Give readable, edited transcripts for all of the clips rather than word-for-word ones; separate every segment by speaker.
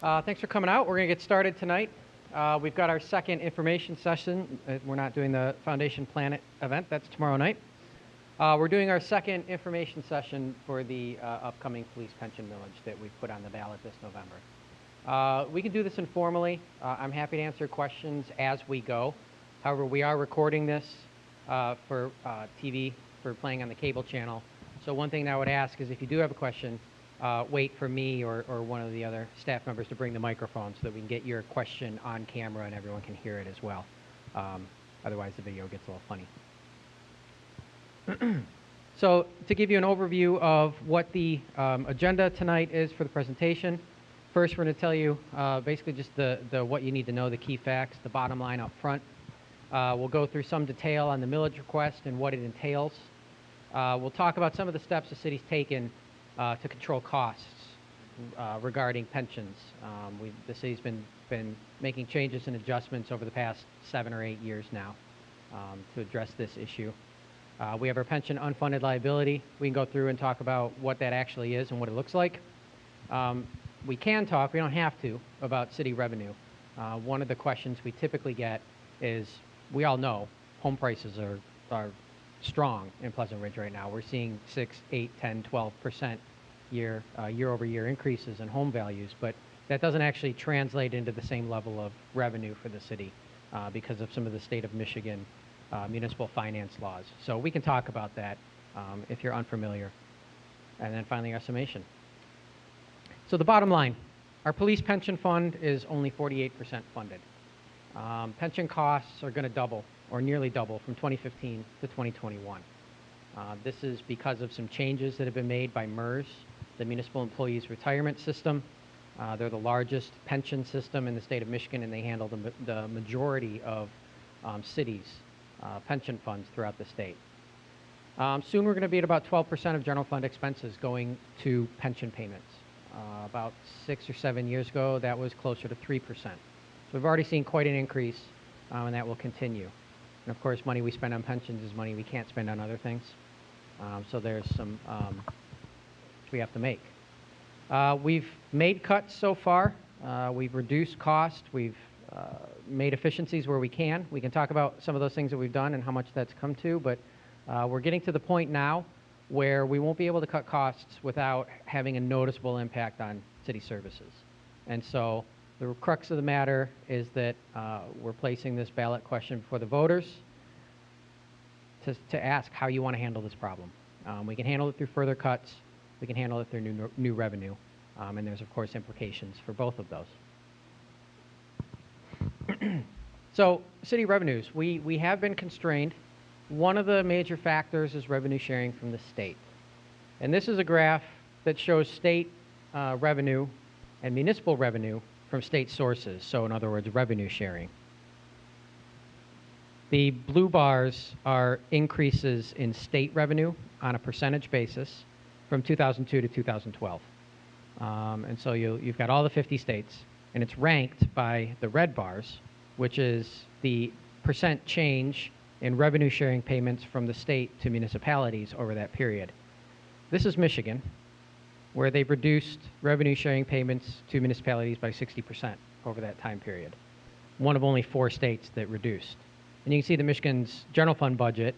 Speaker 1: Thanks for coming out. We're going to get started tonight. We've got our second information session. We're not doing the Foundation Planet event. That's tomorrow night. We're doing our second information session for the upcoming police pension millage that we've put on the ballot this November. We can do this informally. I'm happy to answer questions as we go. However, we are recording this for TV, for playing on the cable channel. So one thing that I would ask is if you do have a question, wait for me or one of the other staff members to bring the microphone so that we can get your question on camera and everyone can hear it as well. Otherwise, the video gets a little funny. So to give you an overview of what the agenda tonight is for the presentation, first we're going to tell you basically just the what you need to know, the key facts, the bottom line up front. We'll go through some detail on the millage request and what it entails. We'll talk about some of the steps the city's taken to control costs regarding pensions. The city's been making changes and adjustments over the past 7 or 8 years now to address this issue. We have our pension unfunded liability. We can go through and talk about what that actually is and what it looks like. We can talk, we don't have to, about city revenue. One of the questions we typically get is, we all know home prices are strong in Pleasant Ridge right now. We're seeing 6, 8, 10, 12% year-over-year increases in home values, but that doesn't actually translate into the same level of revenue for the city because of some of the state of Michigan municipal finance laws. So we can talk about that if you're unfamiliar. And then finally, our summation. So the bottom line, our police pension fund is only 48% funded. Pension costs are going to double, or nearly double, from 2015 to 2021. This is because of some changes that have been made by MERS, the Municipal Employees Retirement System. They're the largest pension system in the state of Michigan, and they handle the majority of cities' pension funds throughout the state. Soon we're going to be at about 12% of general fund expenses going to pension payments. About 6 or 7 years ago, that was closer to 3%. So we've already seen quite an increase, and that will continue. And of course, money we spend on pensions is money we can't spend on other things. So there's some we have to make. We've made cuts so far. We've reduced cost. We've made efficiencies where we can. We can talk about some of those things that we've done and how much that's come to, but we're getting to the point now where we won't be able to cut costs without having a noticeable impact on city services. And so the crux of the matter is that we're placing this ballot question before the voters to ask how you want to handle this problem. We can handle it through further cuts. We can handle it through new revenue. And there's, of course, implications for both of those. So city revenues, we have been constrained. One of the major factors is revenue sharing from the state. And this is a graph that shows state revenue and municipal revenue from state sources. So in other words, revenue sharing. The blue bars are increases in state revenue on a percentage basis from 2002 to 2012. And so you've got all the 50 states, and it's ranked by the red bars, which is the percent change in revenue sharing payments from the state to municipalities over that period. This is Michigan, where they've reduced revenue sharing payments to municipalities by 60% over that time period. One of only 4 states that reduced. And you can see that Michigan's general fund budget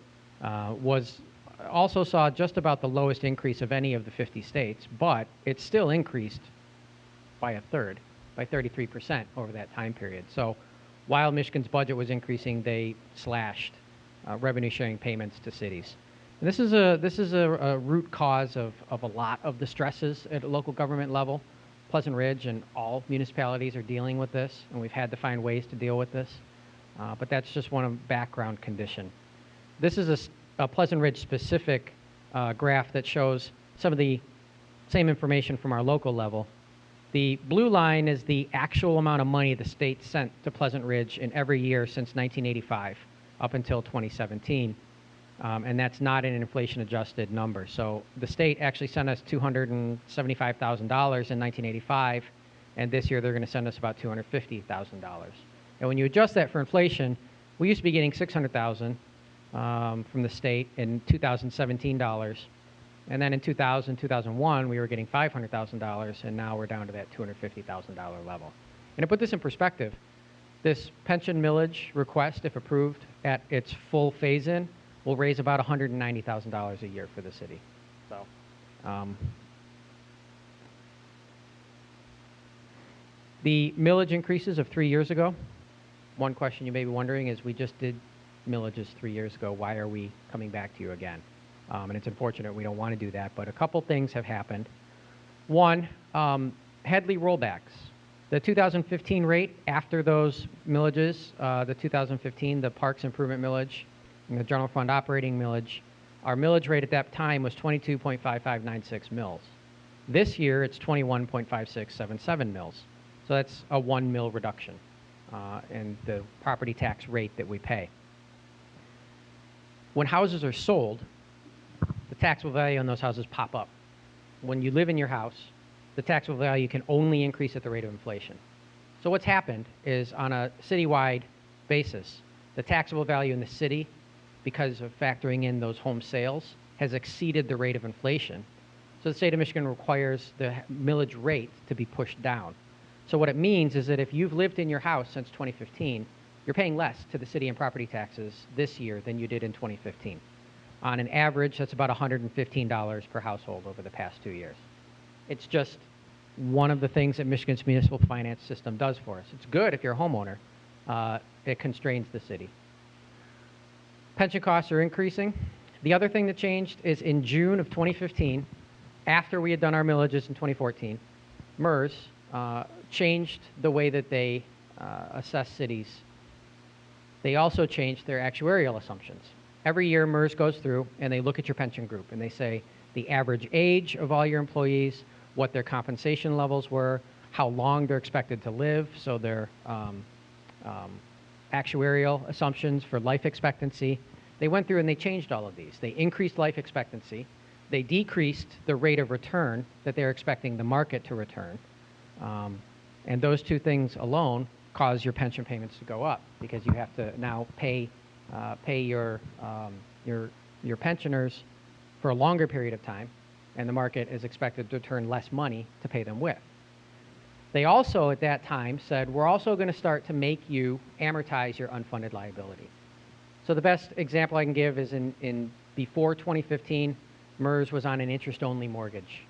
Speaker 1: also saw just about the lowest increase of any of the 50 states, but it still increased by a third, by 33% over that time period. So while Michigan's budget was increasing, they slashed revenue sharing payments to cities. And this is a root cause of a lot of the stresses at a local government level. Pleasant Ridge and all municipalities are dealing with this, and we've had to find ways to deal with this. But that's just one background condition. This is a Pleasant Ridge specific graph that shows some of the same information from our local level. The blue line is the actual amount of money the state sent to Pleasant Ridge in every year since 1985 up until 2017. And that's not an inflation-adjusted number. So the state actually sent us $275,000 in 1985, and this year they're going to send us about $250,000. And when you adjust that for inflation, we used to be getting $600,000 from the state in 2017 dollars, And then in 2000, 2001, we were getting $500,000, and now we're down to that $250,000 level. And to put this in perspective, this pension millage request, if approved at its full phase-in, will raise about $190,000 a year for the city. So, the millage increases of 3 years ago. One question you may be wondering is, we just did millages 3 years ago. Why are we coming back to you again? And it's unfortunate, we don't want to do that, but a couple things have happened. One, Headley rollbacks. The 2015 rate after those millages, the 2015, the Parks Improvement millage, and the General Fund operating millage, our millage rate at that time was 22.5596 mils. This year, it's 21.5677 mils. So that's a 1 mil reduction in the property tax rate that we pay. When houses are sold, the taxable value on those houses pop up. When you live in your house, the taxable value can only increase at the rate of inflation. So what's happened is, on a citywide basis, the taxable value in the city, because of factoring in those home sales, has exceeded the rate of inflation. So the state of Michigan requires the millage rate to be pushed down. So what it means is that if you've lived in your house since 2015, you're paying less to the city in property taxes this year than you did in 2015. On an average, that's about $115 per household over the past 2 years. It's just one of the things that Michigan's municipal finance system does for us. It's good if you're a homeowner. It constrains the city. Pension costs are increasing. The other thing that changed is, in June of 2015, after we had done our millages in 2014, MERS changed the way that they assess cities. They also changed their actuarial assumptions. Every year, MERS goes through and they look at your pension group and they say the average age of all your employees, what their compensation levels were, how long they're expected to live, so their actuarial assumptions for life expectancy. They went through and they changed all of these. They increased life expectancy. They decreased the rate of return that they're expecting the market to return. And those two things alone cause your pension payments to go up, because you have to now pay your pensioners for a longer period of time, and the market is expected to return less money to pay them with. They also, at that time, said, we're also going to start to make you amortize your unfunded liability. So the best example I can give is, in before 2015, MERS was on an interest-only mortgage.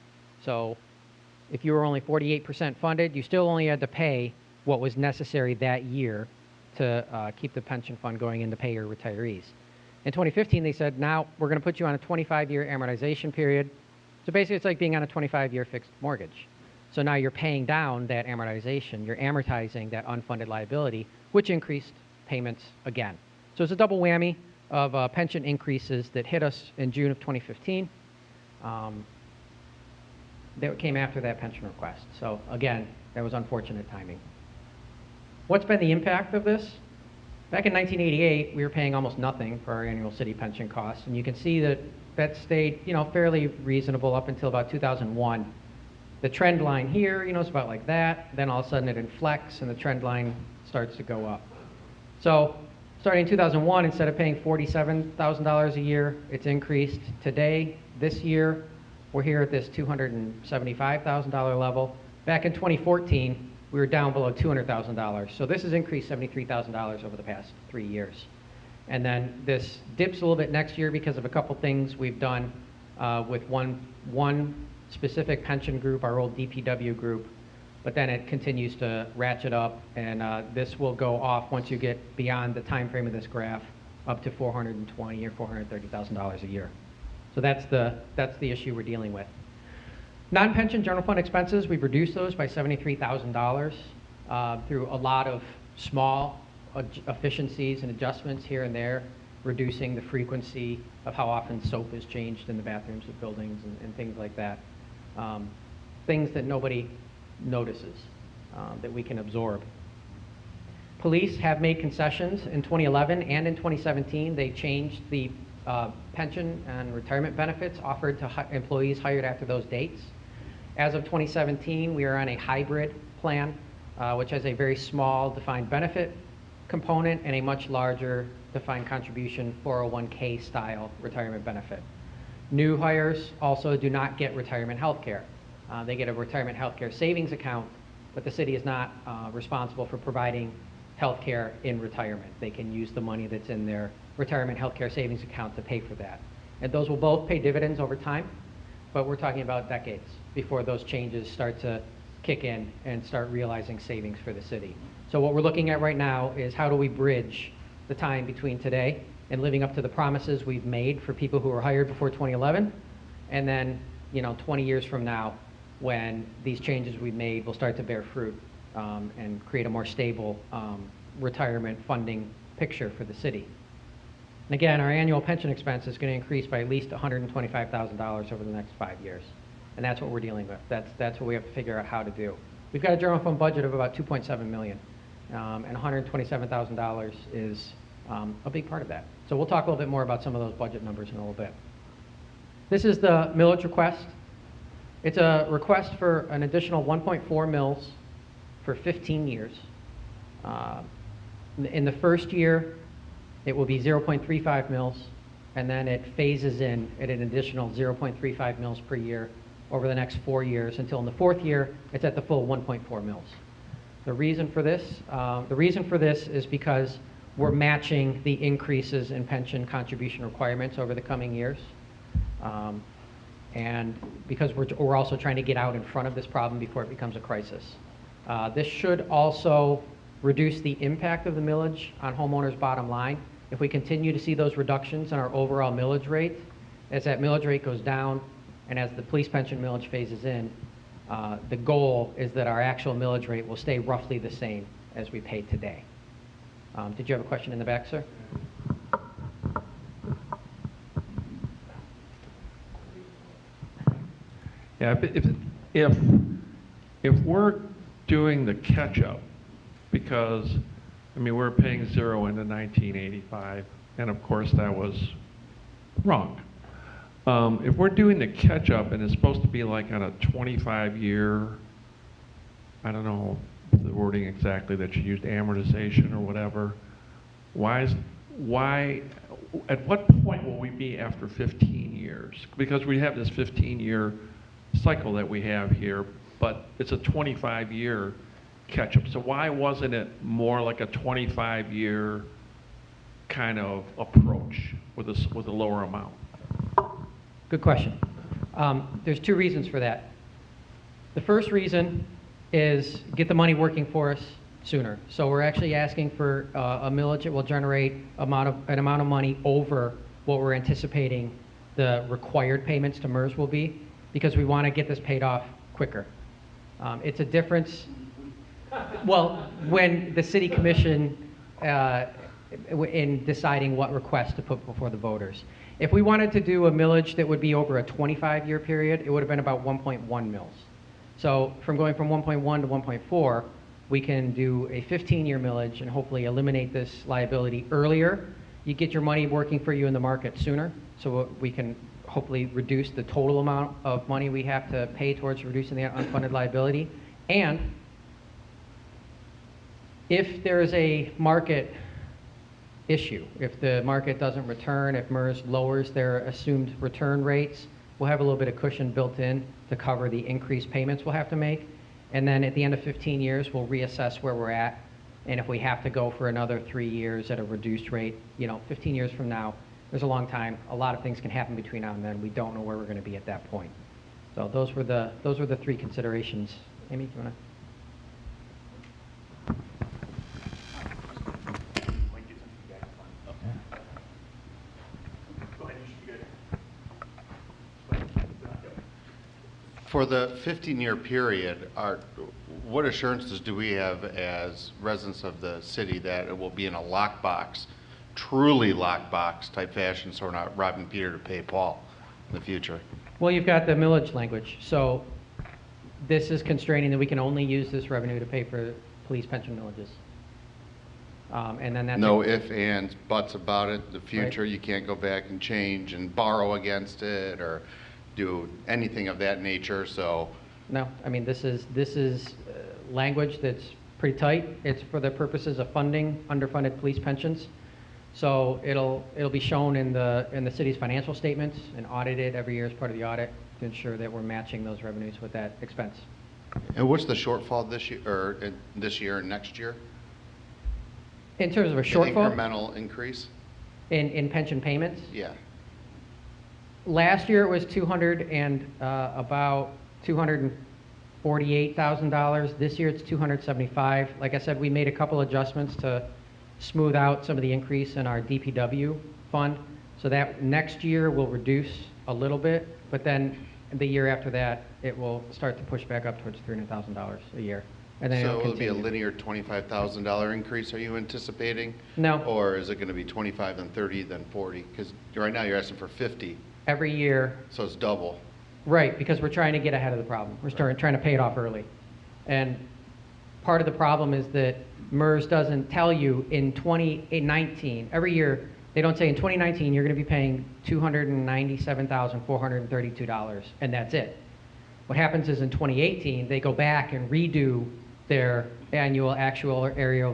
Speaker 1: So if you were only 48% funded, you still only had to pay what was necessary that year to keep the pension fund going and to pay your retirees. In 2015, they said, now we're going to put you on a 25-year amortization period. So basically, it's like being on a 25-year fixed mortgage. So now you're paying down that amortization. You're amortizing that unfunded liability, which increased payments again. So it's a double whammy of pension increases that hit us in June of 2015 that came after that pension request. So again, that was unfortunate timing. What's been the impact of this? Back in 1988, we were paying almost nothing for our annual city pension costs, and you can see that that stayed, fairly reasonable up until about 2001. The trend line here, is about like that. Then all of a sudden it inflects, and the trend line starts to go up. So starting in 2001, instead of paying $47,000 a year, it's increased. Today, this year, we're here at this $275,000 level. Back in 2014, we were down below $200,000. So this has increased $73,000 over the past 3 years. And then this dips a little bit next year because of a couple things we've done with one specific pension group, our old DPW group, but then it continues to ratchet up, and this will go off once you get beyond the time frame of this graph, up to $420,000 or $430,000 a year. So that's the issue we're dealing with. Non-pension general fund expenses, we've reduced those by $73,000 through a lot of small efficiencies and adjustments here and there, reducing the frequency of how often soap is changed in the bathrooms of buildings and things like that. Things that nobody notices, that we can absorb. Police have made concessions in 2011 and in 2017. They changed the pension and retirement benefits offered to employees hired after those dates. As of 2017, we are on a hybrid plan, which has a very small defined benefit component and a much larger defined contribution 401k style retirement benefit. New hires also do not get retirement health care. They get a retirement health care savings account, but the city is not responsible for providing health care in retirement. They can use the money that's in their retirement health care savings account to pay for that. And those will both pay dividends over time, but we're talking about decades before those changes start to kick in and start realizing savings for the city. So what we're looking at right now is how do we bridge the time between today and living up to the promises we've made for people who were hired before 2011, and then 20 years from now, when these changes we've made will start to bear fruit and create a more stable retirement funding picture for the city. And again, our annual pension expense is going to increase by at least $125,000 over the next 5 years. And that's what we're dealing with. That's what we have to figure out how to do. We've got a general fund budget of about $2.7 million, and $127,000 is a big part of that. So we'll talk a little bit more about some of those budget numbers in a little bit. This is the millage request. It's a request for an additional 1.4 mils for 15 years. In the first year, it will be 0.35 mils, and then it phases in at an additional 0.35 mils per year over the next 4 years until in the fourth year, it's at the full 1.4 mils. The reason for this is because we're matching the increases in pension contribution requirements over the coming years. And because we're also trying to get out in front of this problem before it becomes a crisis. This should also reduce the impact of the millage on homeowners' bottom line. If we continue to see those reductions in our overall millage rate, as that millage rate goes down and as the police pension millage phases in, the goal is that our actual millage rate will stay roughly the same as we pay today. Did you have a question in the back, sir?
Speaker 2: Yeah, if we're doing the catch-up, because, I mean, we're paying zero into 1985, and of course that was wrong. If we're doing the catch-up and it's supposed to be like on a 25-year, I don't know the wording exactly that you used, amortization or whatever, at what point will we be after 15 years? Because we have this 15-year cycle that we have here, but it's a 25-year catch-up. So why wasn't it more like a 25-year kind of approach with a lower amount?
Speaker 1: Good question. There's two reasons for that. The first reason is get the money working for us sooner. So we're actually asking for a millage that will generate an amount of money over what we're anticipating the required payments to MERS will be, because we want to get this paid off quicker. It's a difference. Well, when the city commission in deciding what request to put before the voters. If we wanted to do a millage that would be over a 25-year period, it would have been about 1.1 mils. So from going from 1.1 to 1.4, we can do a 15-year millage and hopefully eliminate this liability earlier. You get your money working for you in the market sooner, so we can hopefully reduce the total amount of money we have to pay towards reducing the unfunded liability. And if there is a market issue, if the market doesn't return, if MERS lowers their assumed return rates, we'll have a little bit of cushion built in to cover the increased payments we'll have to make. And then at the end of 15 years, we'll reassess where we're at. And if we have to go for another 3 years at a reduced rate, 15 years from now, there's a long time. A lot of things can happen between now and then. We don't know where we're going to be at that point. So those were the three considerations. Amy, do you want to?
Speaker 3: For the 15-year period, what assurances do we have as residents of the city that it will be in a lockbox, truly lockbox type fashion, so we're not robbing Peter to pay Paul in the future? Well,
Speaker 1: you've got the millage language. So this is constraining that we can only use this revenue to pay for police pension millages. And then that's
Speaker 3: no ifs, ands, buts about it. The future, right. You can't go back and change and borrow against it or do anything of that nature. So
Speaker 1: no, I mean, this is language that's pretty tight. It's for the purposes of funding underfunded police pensions. So it'll be shown in the city's financial statements and audited every year as part of the audit to ensure that we're matching those revenues with that expense.
Speaker 3: And what's the shortfall this year and next year?
Speaker 1: In terms of a
Speaker 3: An
Speaker 1: shortfall
Speaker 3: incremental increase?
Speaker 1: in pension payments,
Speaker 3: Yeah.
Speaker 1: last year it was about $248,000. This year it's $275. Like I said, we made a couple adjustments to smooth out some of the increase in our DPW fund. So that next year will reduce a little bit, but then the year after that, it will start to push back up towards $300,000 a year. And then
Speaker 3: So
Speaker 1: it'll
Speaker 3: it'll be a
Speaker 1: continue.
Speaker 3: linear $25,000 increase, are you anticipating?
Speaker 1: No.
Speaker 3: Or is it going to be 25, then 30, then 40? Because right now you're asking for 50,
Speaker 1: Every year,
Speaker 3: so it's double.
Speaker 1: right, because we're trying to get ahead of the problem. We're trying to pay it off early. And part of the problem is that MERS doesn't tell you in 2019, every year, they don't say in 2019, you're going to be paying $297,432, and that's it. What happens is in 2018, they go back and redo their annual actuarial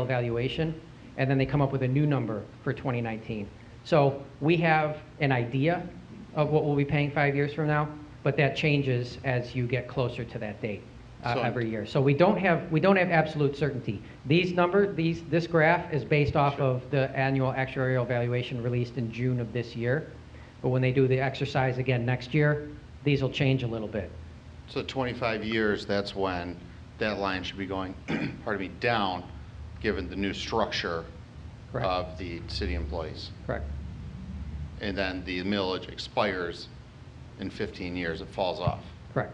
Speaker 1: evaluation, and then they come up with a new number for 2019. So we have an idea of what we'll be paying 5 years from now, but that changes as you get closer to that date
Speaker 3: So-
Speaker 1: every year. So we don't have absolute certainty. This graph is based off of the annual actuarial evaluation released in June of this year. But when they do the exercise again next year, these will change a little bit.
Speaker 3: So 25 years, that's when that line should be going, pardon me, down, given the new structure
Speaker 1: Correct.
Speaker 3: of the city employees.
Speaker 1: Correct.
Speaker 3: And then the millage expires in 15 years, it falls off.
Speaker 1: Correct.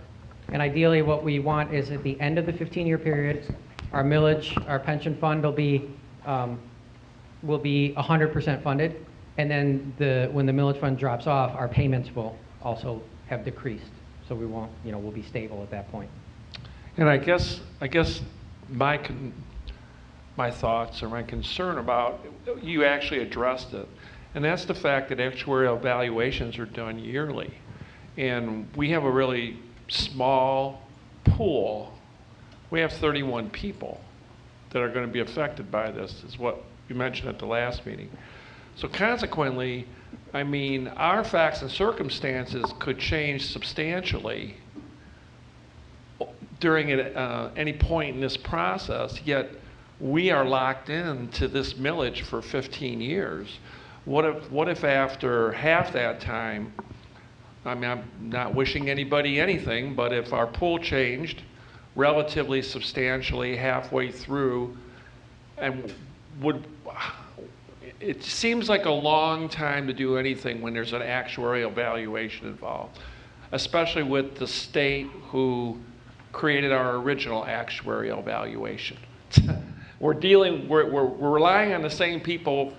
Speaker 1: And ideally, what we want is at the end of the 15-year period, our millage, our pension fund will be 100% funded. And then when the millage fund drops off, our payments will also have decreased. So we won't, we'll be stable at that point.
Speaker 2: And I guess my thoughts or my concern about, you actually addressed it, and that's the fact that actuarial evaluations are done yearly. And we have a really small pool. We have 31 people that are going to be affected by this, is what you mentioned at the last meeting. So consequently, I mean, our facts and circumstances could change substantially during any point in this process, yet we are locked into this millage for 15 years. What if after half that time, I mean, I'm not wishing anybody anything, but if our pool changed relatively substantially halfway through, and it seems like a long time to do anything when there's an actuarial valuation involved, especially with the state who created our original actuarial valuation. We're relying on the same people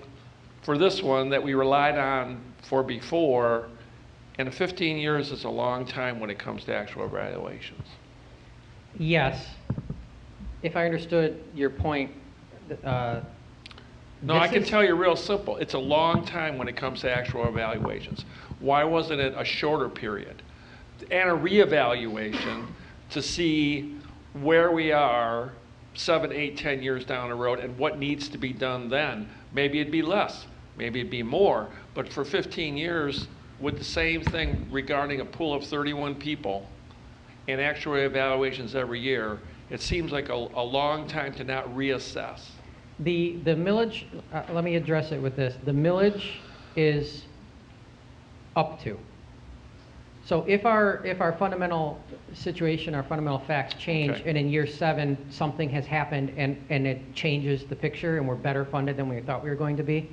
Speaker 2: for this one that we relied on for before, and 15 years is a long time when it comes to actual valuations.
Speaker 1: Yes. If I understood your point,
Speaker 2: No, I can tell you real simple. It's a long time when it comes to actual evaluations. Why wasn't it a shorter period? And a reevaluation to see where we are 7, 8, 10 years down the road and what needs to be done then. Maybe it'd be less, maybe it'd be more, but for 15 years with the same thing regarding a pool of 31 people and actual evaluations every year, it seems like a long time to not reassess.
Speaker 1: The millage, let me address it with this. The millage is up to. So if our fundamental situation, our fundamental facts change,
Speaker 2: Okay.
Speaker 1: and in year 7 something has happened and it changes the picture and we're better funded than we thought we were going to be,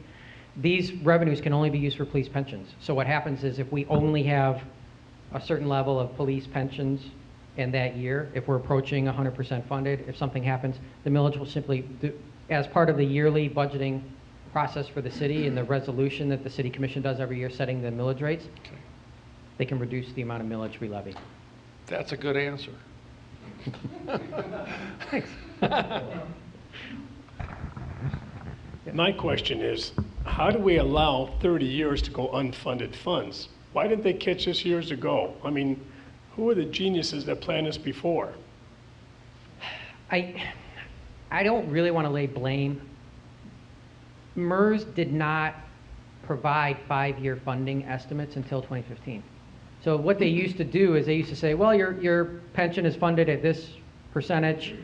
Speaker 1: these revenues can only be used for police pensions. So what happens is if we only have a certain level of police pensions in that year, if we're approaching 100% funded, if something happens, the millage will simply do, as part of the yearly budgeting process for the city and the resolution that the city commission does every year setting the millage rates,
Speaker 2: Okay.
Speaker 1: they can reduce the amount of millage we levy.
Speaker 2: That's a good answer.
Speaker 1: Thanks.
Speaker 4: My question is, how do we allow 30 years to go unfunded funds? Why didn't they catch this years ago? I mean, who are the geniuses that planned this before?
Speaker 1: I don't really want to lay blame MERS did not provide 5-year funding estimates until 2015. So what they used to do is they used to say, well, your pension is funded at this percentage,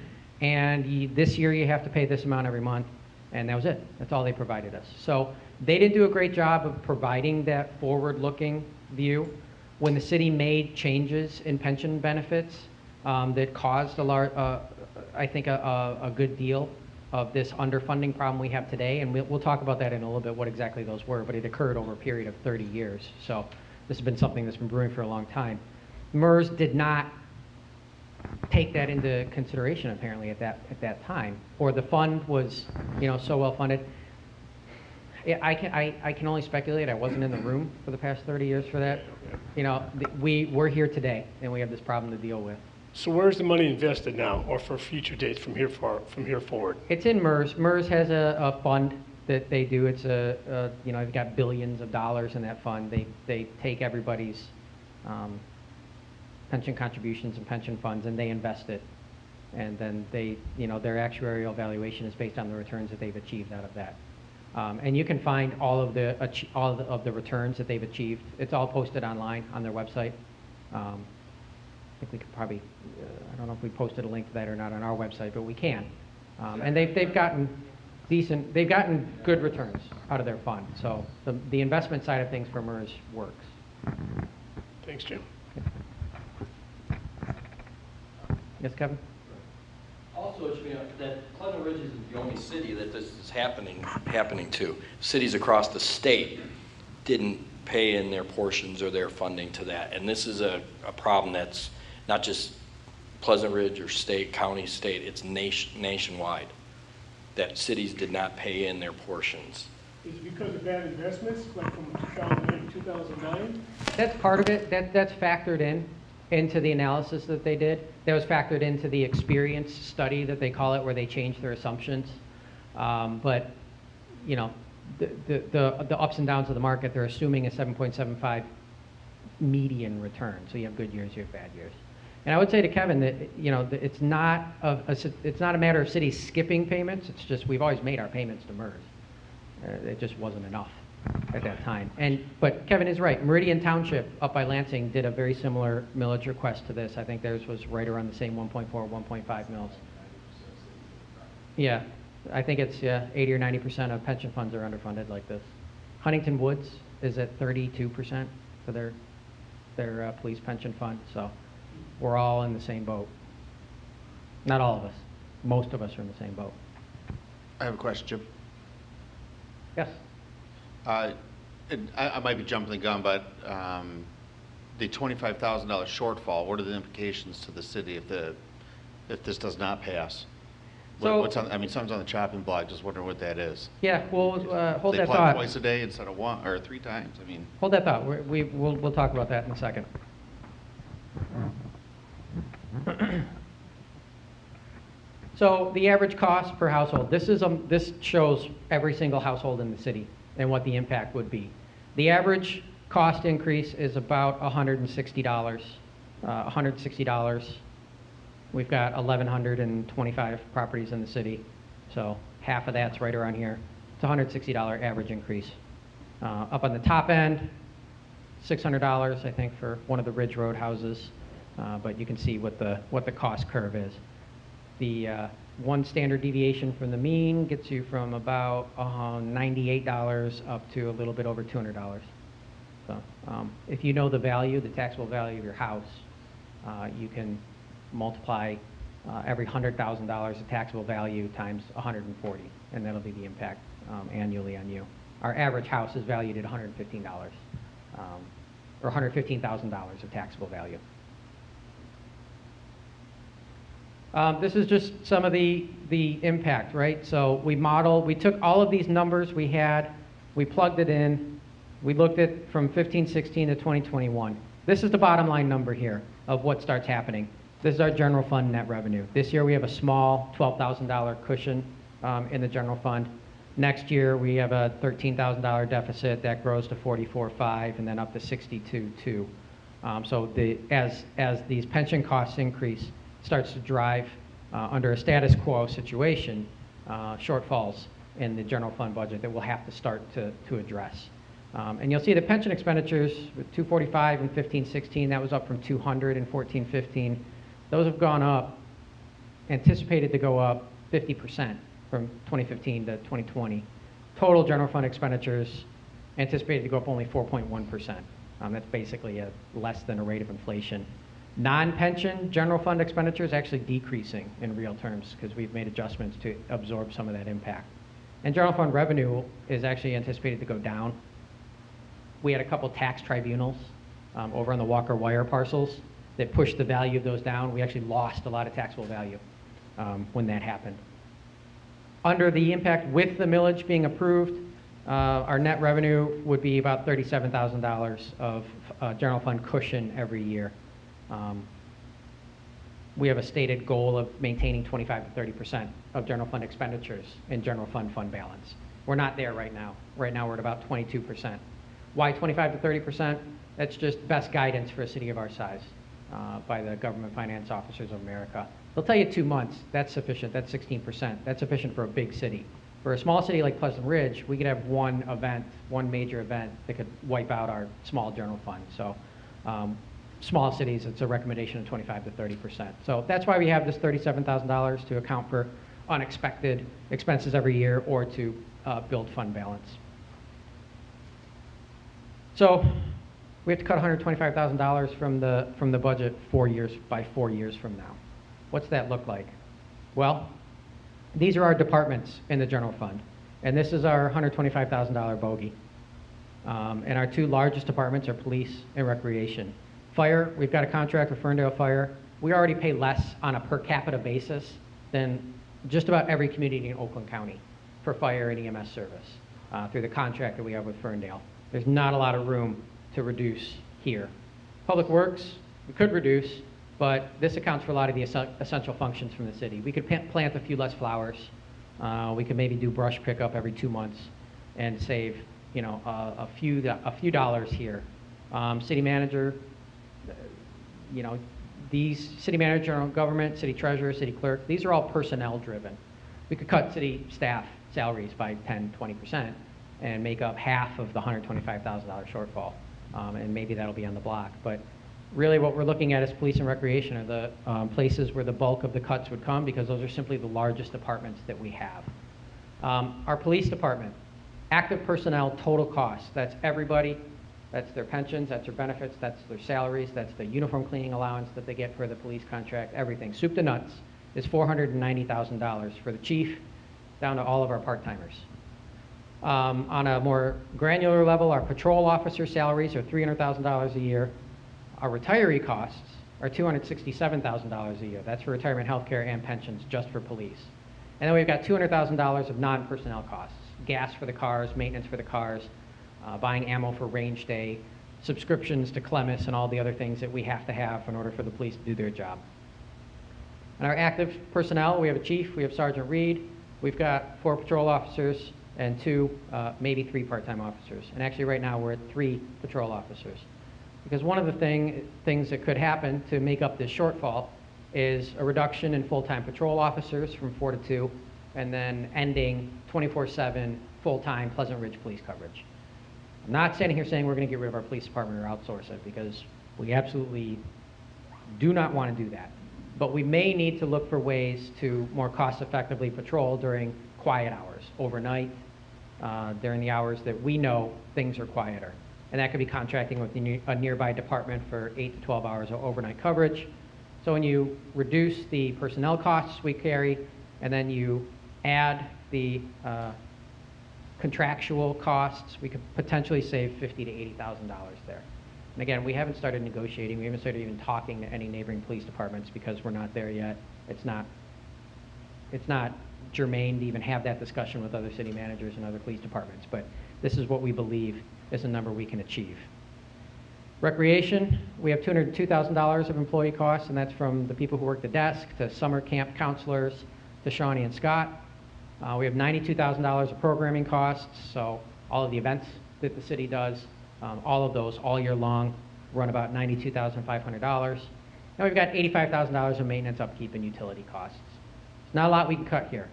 Speaker 1: and this year you have to pay this amount every month, and that was it. That's all they provided us. So they didn't do a great job of providing that forward-looking view. When the city made changes in pension benefits that caused I think a good deal of this underfunding problem we have today, and we'll talk about that in a little bit, what exactly those were, but it occurred over a period of 30 years. So this has been something that's been brewing for a long time. MERS did not take that into consideration apparently at that time, or the fund was, so well funded. I can only speculate. I wasn't in the room for the past 30 years for that. We're here today, and we have this problem to deal with.
Speaker 4: So where's the money invested now, or for future dates from here forward?
Speaker 1: It's in MERS. MERS has a fund that they do. It's they've got billions of dollars in that fund. They take everybody's pension contributions and pension funds, and they invest it. And then their actuarial valuation is based on the returns that they've achieved out of that. And you can find all of the returns that they've achieved. It's all posted online on their website. I think we could probably, I don't know if we posted a link to that or not on our website, but we can. And they've gotten good returns out of their fund. So the investment side of things for MERS works.
Speaker 4: Thanks, Jim.
Speaker 1: Yes, Kevin?
Speaker 5: Also, it should be noted that Pleasant Ridge isn't the only city that this is happening to. Cities across the state didn't pay in their portions or their funding to that. And this is a problem that's not just Pleasant Ridge or county, state, it's nationwide, that cities did not pay in their portions.
Speaker 4: Is it because of bad investments, like from 2008 to 2009?
Speaker 1: That's part of it. That's factored into the analysis that they did. That was factored into the experience study that they call it, where they changed their assumptions. But the ups and downs of the market, they're assuming a 7.75 median return. So you have good years, you have bad years. And I would say to Kevin that it's not a matter of cities skipping payments. It's just we've always made our payments to MERS. It just wasn't enough at that time. But Kevin is right. Meridian Township up by Lansing did a very similar millage request to this. I think theirs was right around the same 1.4, 1.5 mils. Yeah, I think it's 80 or 90% of pension funds are underfunded like this. Huntington Woods is at 32% for their police pension fund. So we're all in the same boat. Not all of us. Most of us are in the same boat.
Speaker 3: I have a question, Jim.
Speaker 1: Yes.
Speaker 3: I might be jumping the gun, but the $25,000 shortfall, what are the implications to the city if this does not pass?
Speaker 1: So,
Speaker 3: something's on the chopping block, just wondering what that is.
Speaker 1: Yeah, hold
Speaker 3: They
Speaker 1: that
Speaker 3: apply
Speaker 1: thought.
Speaker 3: twice a day instead of one, or 3 times,
Speaker 1: Hold that thought. We'll talk about that in a second. So the average cost per household. This shows every single household in the city and what the impact would be. The average cost increase is about $160. $160. We've got 1,125 properties in the city, so half of that's right around here. It's a $160 average increase. Up on the top end, $600, I think, for one of the Ridge Road houses, but you can see what the cost curve is. The one standard deviation from the mean gets you from about $98 up to a little bit over $200. So if you know the value, the taxable value of your house, you can multiply every $100,000 of taxable value times 140, and that'll be the impact annually on you. Our average house is valued at $115, or $115,000 of taxable value. This is just some of the impact, right? So we took all of these numbers we had, we plugged it in, we looked at from 15-16 to 2021. This is the bottom line number here of what starts happening. This is our general fund net revenue. This year we have a small $12,000 cushion in the general fund. Next year we have a $13,000 deficit that grows to 44.5 and then up to 62.2. So as these pension costs increase, starts to drive under a status quo situation shortfalls in the general fund budget that we'll have to start to address. And you'll see the pension expenditures with 245 in 15-16, that was up from 200 in 14-15. Those have gone up, anticipated to go up 50% from 2015 to 2020. Total general fund expenditures anticipated to go up only 4.1%. That's basically less than a rate of inflation. Non-pension general fund expenditures actually decreasing in real terms because we've made adjustments to absorb some of that impact. And general fund revenue is actually anticipated to go down. We had a couple tax tribunals over on the Walker Wire parcels that pushed the value of those down. We actually lost a lot of taxable value when that happened. Under the impact with the millage being approved, our net revenue would be about $37,000 of general fund cushion every year. We have a stated goal of maintaining 25 to 30% of general fund expenditures in general fund balance. We're not there right now. Right now we're at about 22%. Why 25 to 30%? That's just best guidance for a city of our size by the Government Finance Officers of America. They'll tell you 2 months, that's sufficient, that's 16%. That's sufficient for a big city. For a small city like Pleasant Ridge, we could have one event, one major event that could wipe out our small general fund. So small cities, it's a recommendation of 25 to 30%. So that's why we have this $37,000 to account for unexpected expenses every year or to build fund balance. So we have to cut $125,000 from the budget 4 years by 4 years from now. What's that look like? Well, these are our departments in the general fund, and this is our $125,000 bogey. And our 2 largest departments are police and recreation. Fire, we've got a contract with Ferndale Fire. We already pay less on a per capita basis than just about every community in Oakland County for fire and EMS service through the contract that we have with Ferndale. There's not a lot of room to reduce here. Public Works, we could reduce, but this accounts for a lot of the essential functions from the city. We could plant a few less flowers. We could maybe do brush pickup every 2 months and save, you know, a few dollars here. City manager, you know, these city manager, general government, city treasurer, city clerk, these are all personnel driven. We could cut city staff salaries by 10, 20% and make up half of the $125,000 shortfall. And maybe that'll be on the block. But really what we're looking at is police and recreation are the places where the bulk of the cuts would come because those are simply the largest departments that we have. Our police department, active personnel total costs, that's everybody, that's their pensions, that's their benefits, that's their salaries, that's the uniform cleaning allowance that they get for the police contract, everything. Soup to nuts is $490,000 for the chief down to all of our part-timers. On a more granular level, our patrol officer salaries are $300,000 a year. Our retiree costs are $267,000 a year. That's for retirement health care and pensions just for police. And then we've got $200,000 of non-personnel costs, gas for the cars, maintenance for the cars, buying ammo for range day, subscriptions to Clemis and all the other things that we have to have in order for the police to do their job. And our active personnel, we have a chief, we have Sergeant Reed, we've got 4 patrol officers and 2, maybe 3 part-time officers. And actually right now we're at 3 patrol officers. Because one of the things that could happen to make up this shortfall is a reduction in full-time patrol officers from 4 to 2, and then ending 24/7 full-time Pleasant Ridge police coverage. I'm not standing here saying we're going to get rid of our police department or outsource it, because we absolutely do not want to do that. But we may need to look for ways to more cost-effectively patrol during quiet hours, overnight, during the hours that we know things are quieter. And that could be contracting with a nearby department for 8 to 12 hours of overnight coverage. So when you reduce the personnel costs we carry, and then you add the contractual costs, we could potentially save $50,000 to $80,000 there. And again, we haven't started negotiating. We haven't started even talking to any neighboring police departments because we're not there yet. It's not germane to even have that discussion with other city managers and other police departments. But this is what we believe is a number we can achieve. Recreation, we have $202,000 of employee costs, and that's from the people who work the desk to summer camp counselors to Shawnee and Scott. We have $92,000 of programming costs, so all of the events that the city does, all of those all year long run about $92,500. And we've got $85,000 of maintenance, upkeep, and utility costs. Not a lot we can cut here.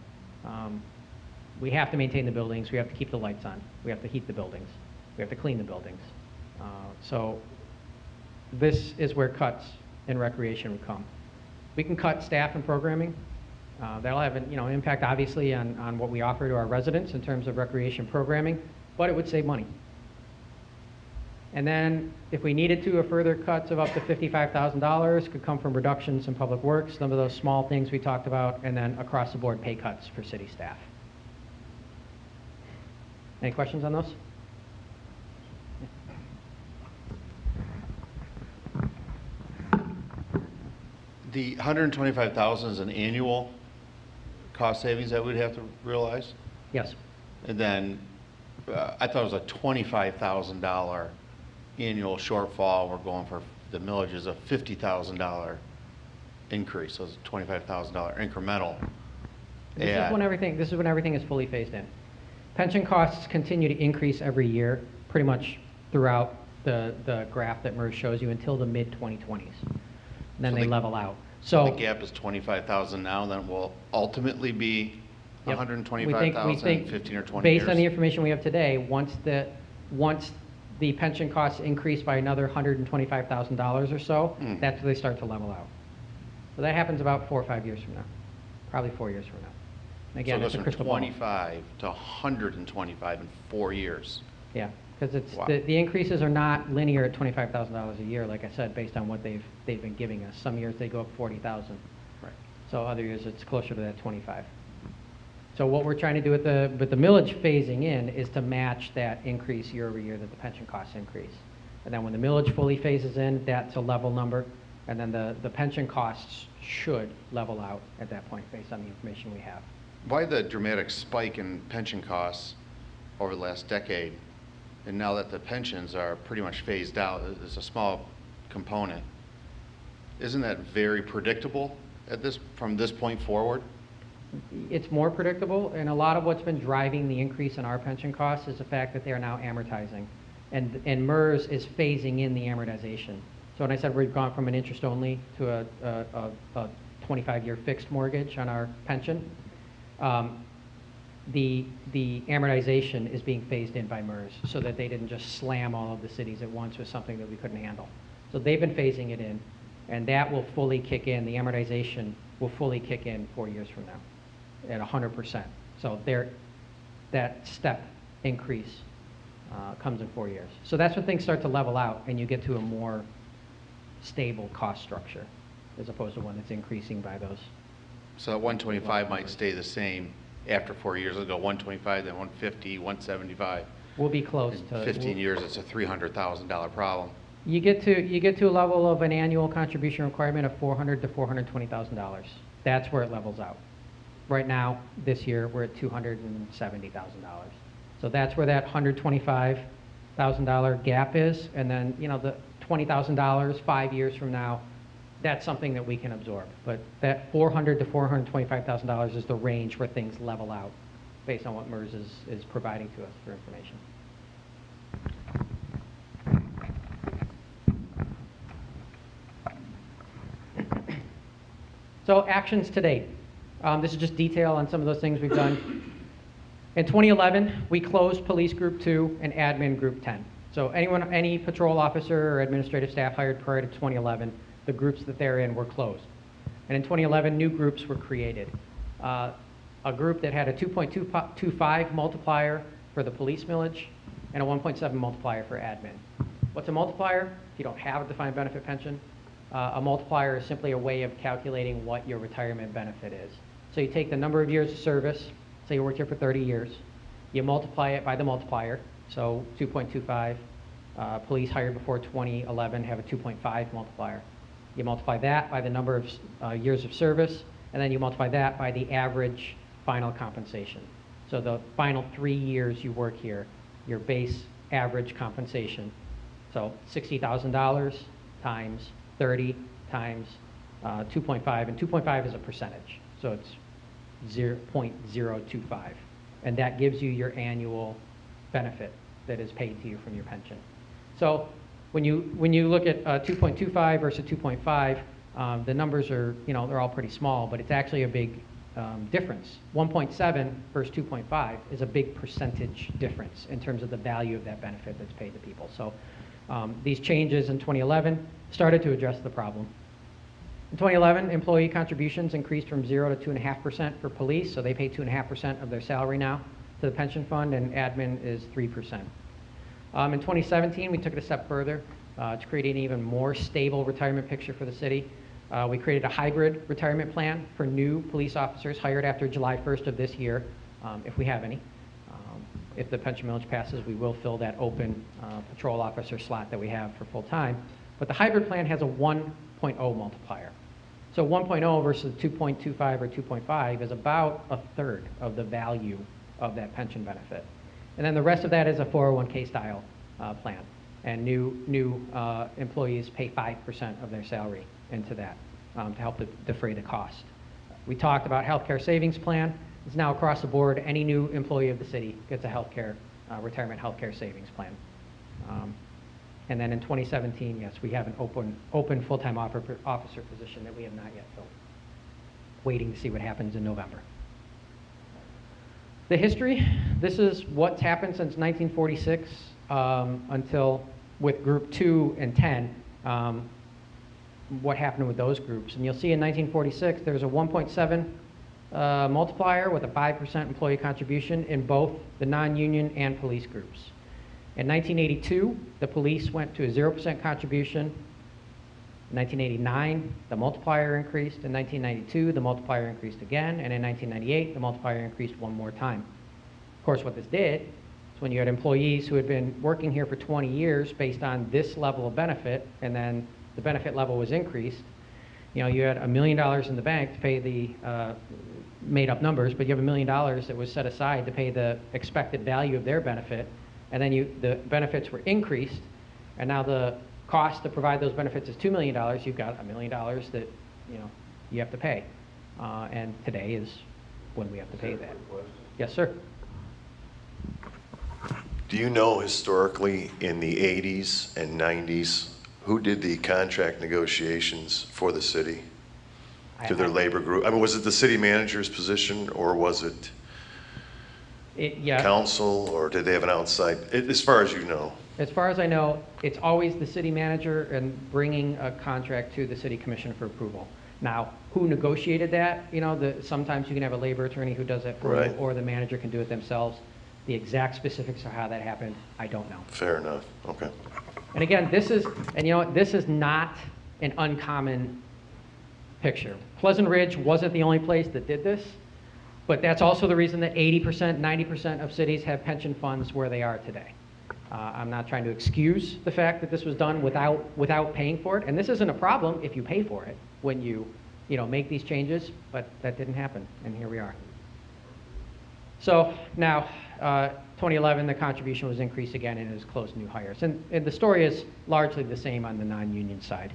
Speaker 1: we have to maintain the buildings, we have to keep the lights on, we have to heat the buildings, we have to clean the buildings. So this is where cuts in recreation would come. We can cut staff and programming. That'll have an impact, obviously, on what we offer to our residents in terms of recreation programming, but it would save money. And then, if we needed to, a further cuts of up to $55,000 could come from reductions in public works, some of those small things we talked about, and then across the board pay cuts for city staff. Any questions on those?
Speaker 3: The 125,000 is an annual cost savings that we'd have to realize?
Speaker 1: Yes.
Speaker 3: And then, I thought it was a $25,000 annual shortfall. We're going for, the millage is a $50,000 increase, so it's a $25,000 incremental.
Speaker 1: This is when everything is fully phased in. Pension costs continue to increase every year, pretty much throughout the graph that MERS shows you until the mid-2020s. Then
Speaker 3: So
Speaker 1: they
Speaker 3: the-
Speaker 1: level out.
Speaker 3: So
Speaker 1: So
Speaker 3: the gap is 25,000 now, then will ultimately be
Speaker 1: Yep.
Speaker 3: 125,000 in 15 or 20
Speaker 1: based on the
Speaker 3: years?
Speaker 1: information we have today, once the pension costs increase by another $125,000 or so, that's when they start to level out. So that happens about 4 or 5 years from now, probably 4 years from now. And again,
Speaker 3: So it
Speaker 1: it's a
Speaker 3: goes from
Speaker 1: crystal ball.
Speaker 3: 25 to 125 in 4 years.
Speaker 1: Yeah, because it's,
Speaker 3: Wow.
Speaker 1: the increases are not linear at $25,000 a year, like I said, based on what they've been giving us. Some years they go up 40,000.
Speaker 3: Right.
Speaker 1: So other years it's closer to that 25. So what we're trying to do with the millage phasing in is to match that increase year over year that the pension costs increase. And then when the millage fully phases in, that's a level number, and then the pension costs should level out at that point based on the information we have.
Speaker 3: Why the dramatic spike in pension costs over the last decade? And now that the pensions are pretty much phased out, it's a small component. Isn't that very predictable from this point forward?
Speaker 1: It's more predictable, and a lot of what's been driving the increase in our pension costs is the fact that they are now amortizing. And MERS is phasing in the amortization. So when I said we've gone from an interest-only to a 25-year fixed mortgage on our pension, the amortization is being phased in by MERS so that they didn't just slam all of the cities at once with something that we couldn't handle. So they've been phasing it in, and that will fully kick in. The amortization will fully kick in 4 years from now at 100%. So that step increase comes in 4 years. So that's when things start to level out and you get to a more stable cost structure as opposed to one that's increasing by those.
Speaker 3: So that 125 might stay the same after 4 years. It'll go 125, then 150, 175.
Speaker 1: We'll be close
Speaker 3: In
Speaker 1: to
Speaker 3: 15 years, it's a $300,000 problem.
Speaker 1: You get to a level of an annual contribution requirement of $400,000 to $420,000. That's where it levels out. Right now, this year, we're at $270,000. So that's where that $125,000 gap is, and then the $20,000 5 years from now, that's something that we can absorb. But that $400,000 to $425,000 is the range where things level out, based on what MERS is providing to us for information. So actions to date. This is just detail on some of those things we've done. In 2011, we closed Police Group 2 and Admin Group 10. So any patrol officer or administrative staff hired prior to 2011, the groups that they're in were closed. And in 2011, new groups were created. A group that had a 2.25 multiplier for the police millage and a 1.7 multiplier for admin. What's a multiplier? If you don't have a defined benefit pension, a multiplier is simply a way of calculating what your retirement benefit is. So you take the number of years of service, say you worked here for 30 years, you multiply it by the multiplier, so 2.25. Police hired before 2011 have a 2.5 multiplier. You multiply that by the number of years of service, and then you multiply that by the average final compensation. So the final 3 years you work here, your base average compensation. So $60,000 times 30 times 2.5, and 2.5 is a percentage. So it's 0.025. And that gives you your annual benefit that is paid to you from your pension. So when you look at 2.25 versus 2.5, the numbers are, they're all pretty small, but it's actually a big difference. 1.7 versus 2.5 is a big percentage difference in terms of the value of that benefit that's paid to people. So these changes in 2011 started to address the problem. In 2011, employee contributions increased from 0 to 2.5% for police, so they pay 2.5% of their salary now to the pension fund, and admin is 3%. In 2017, we took it a step further to create an even more stable retirement picture for the city. We created a hybrid retirement plan for new police officers hired after July 1st of this year, if we have any. If the pension millage passes, we will fill that open patrol officer slot that we have for full-time. But the hybrid plan has a 1.0 multiplier. So 1.0 versus 2.25 or 2.5 is about a third of the value of that pension benefit. And then the rest of that is a 401k style plan. And new employees pay 5% of their salary into that to help defray the cost. We talked about healthcare savings plan. It's now across the board. Any new employee of the city gets a healthcare, retirement healthcare savings plan. And then in 2017, yes, we have an open full-time officer position that we have not yet filled. Waiting to see what happens in November. The history, this is what's happened since 1946 until with group 2 and 10, what happened with those groups. And you'll see in 1946, there was a 1.7 multiplier with a 5% employee contribution in both the non-union and police groups. In 1982, the police went to a 0% contribution. In 1989, the multiplier increased. In 1992, the multiplier increased again. And in 1998, the multiplier increased one more time. Of course, what this did is when you had employees who had been working here for 20 years based on this level of benefit, and then the benefit level was increased, you know, you had $1 million in the bank to pay the made up numbers, but you have $1 million that was set aside to pay the expected value of their benefit, and then the benefits were increased, and now the cost to provide those benefits is $2 million. You've got $1 million that you have to pay, and today is when we have to pay that. Yes, sir.
Speaker 6: Do you know historically in the 80s and 90s who did the contract negotiations for the city through their labor group? I mean, was it the city manager's position, or was it
Speaker 1: Yeah.
Speaker 6: council, or did they have an outside, as far as you know?
Speaker 1: As far as I know, it's always the city manager and bringing a contract to the city commission for approval. Now, who negotiated that? Sometimes you can have a labor attorney who does that for you, or the manager can do it themselves. The exact specifics of how that happened, I don't know.
Speaker 6: Fair enough. Okay.
Speaker 1: And again, this is not an uncommon picture. Pleasant Ridge wasn't the only place that did this, but that's also the reason that 80%, 90% of cities have pension funds where they are today. I'm not trying to excuse the fact that this was done without paying for it, and this isn't a problem if you pay for it when you make these changes, but that didn't happen, and here we are. So now, 2011, the contribution was increased again, and it was closed new hires. And the story is largely the same on the non-union side.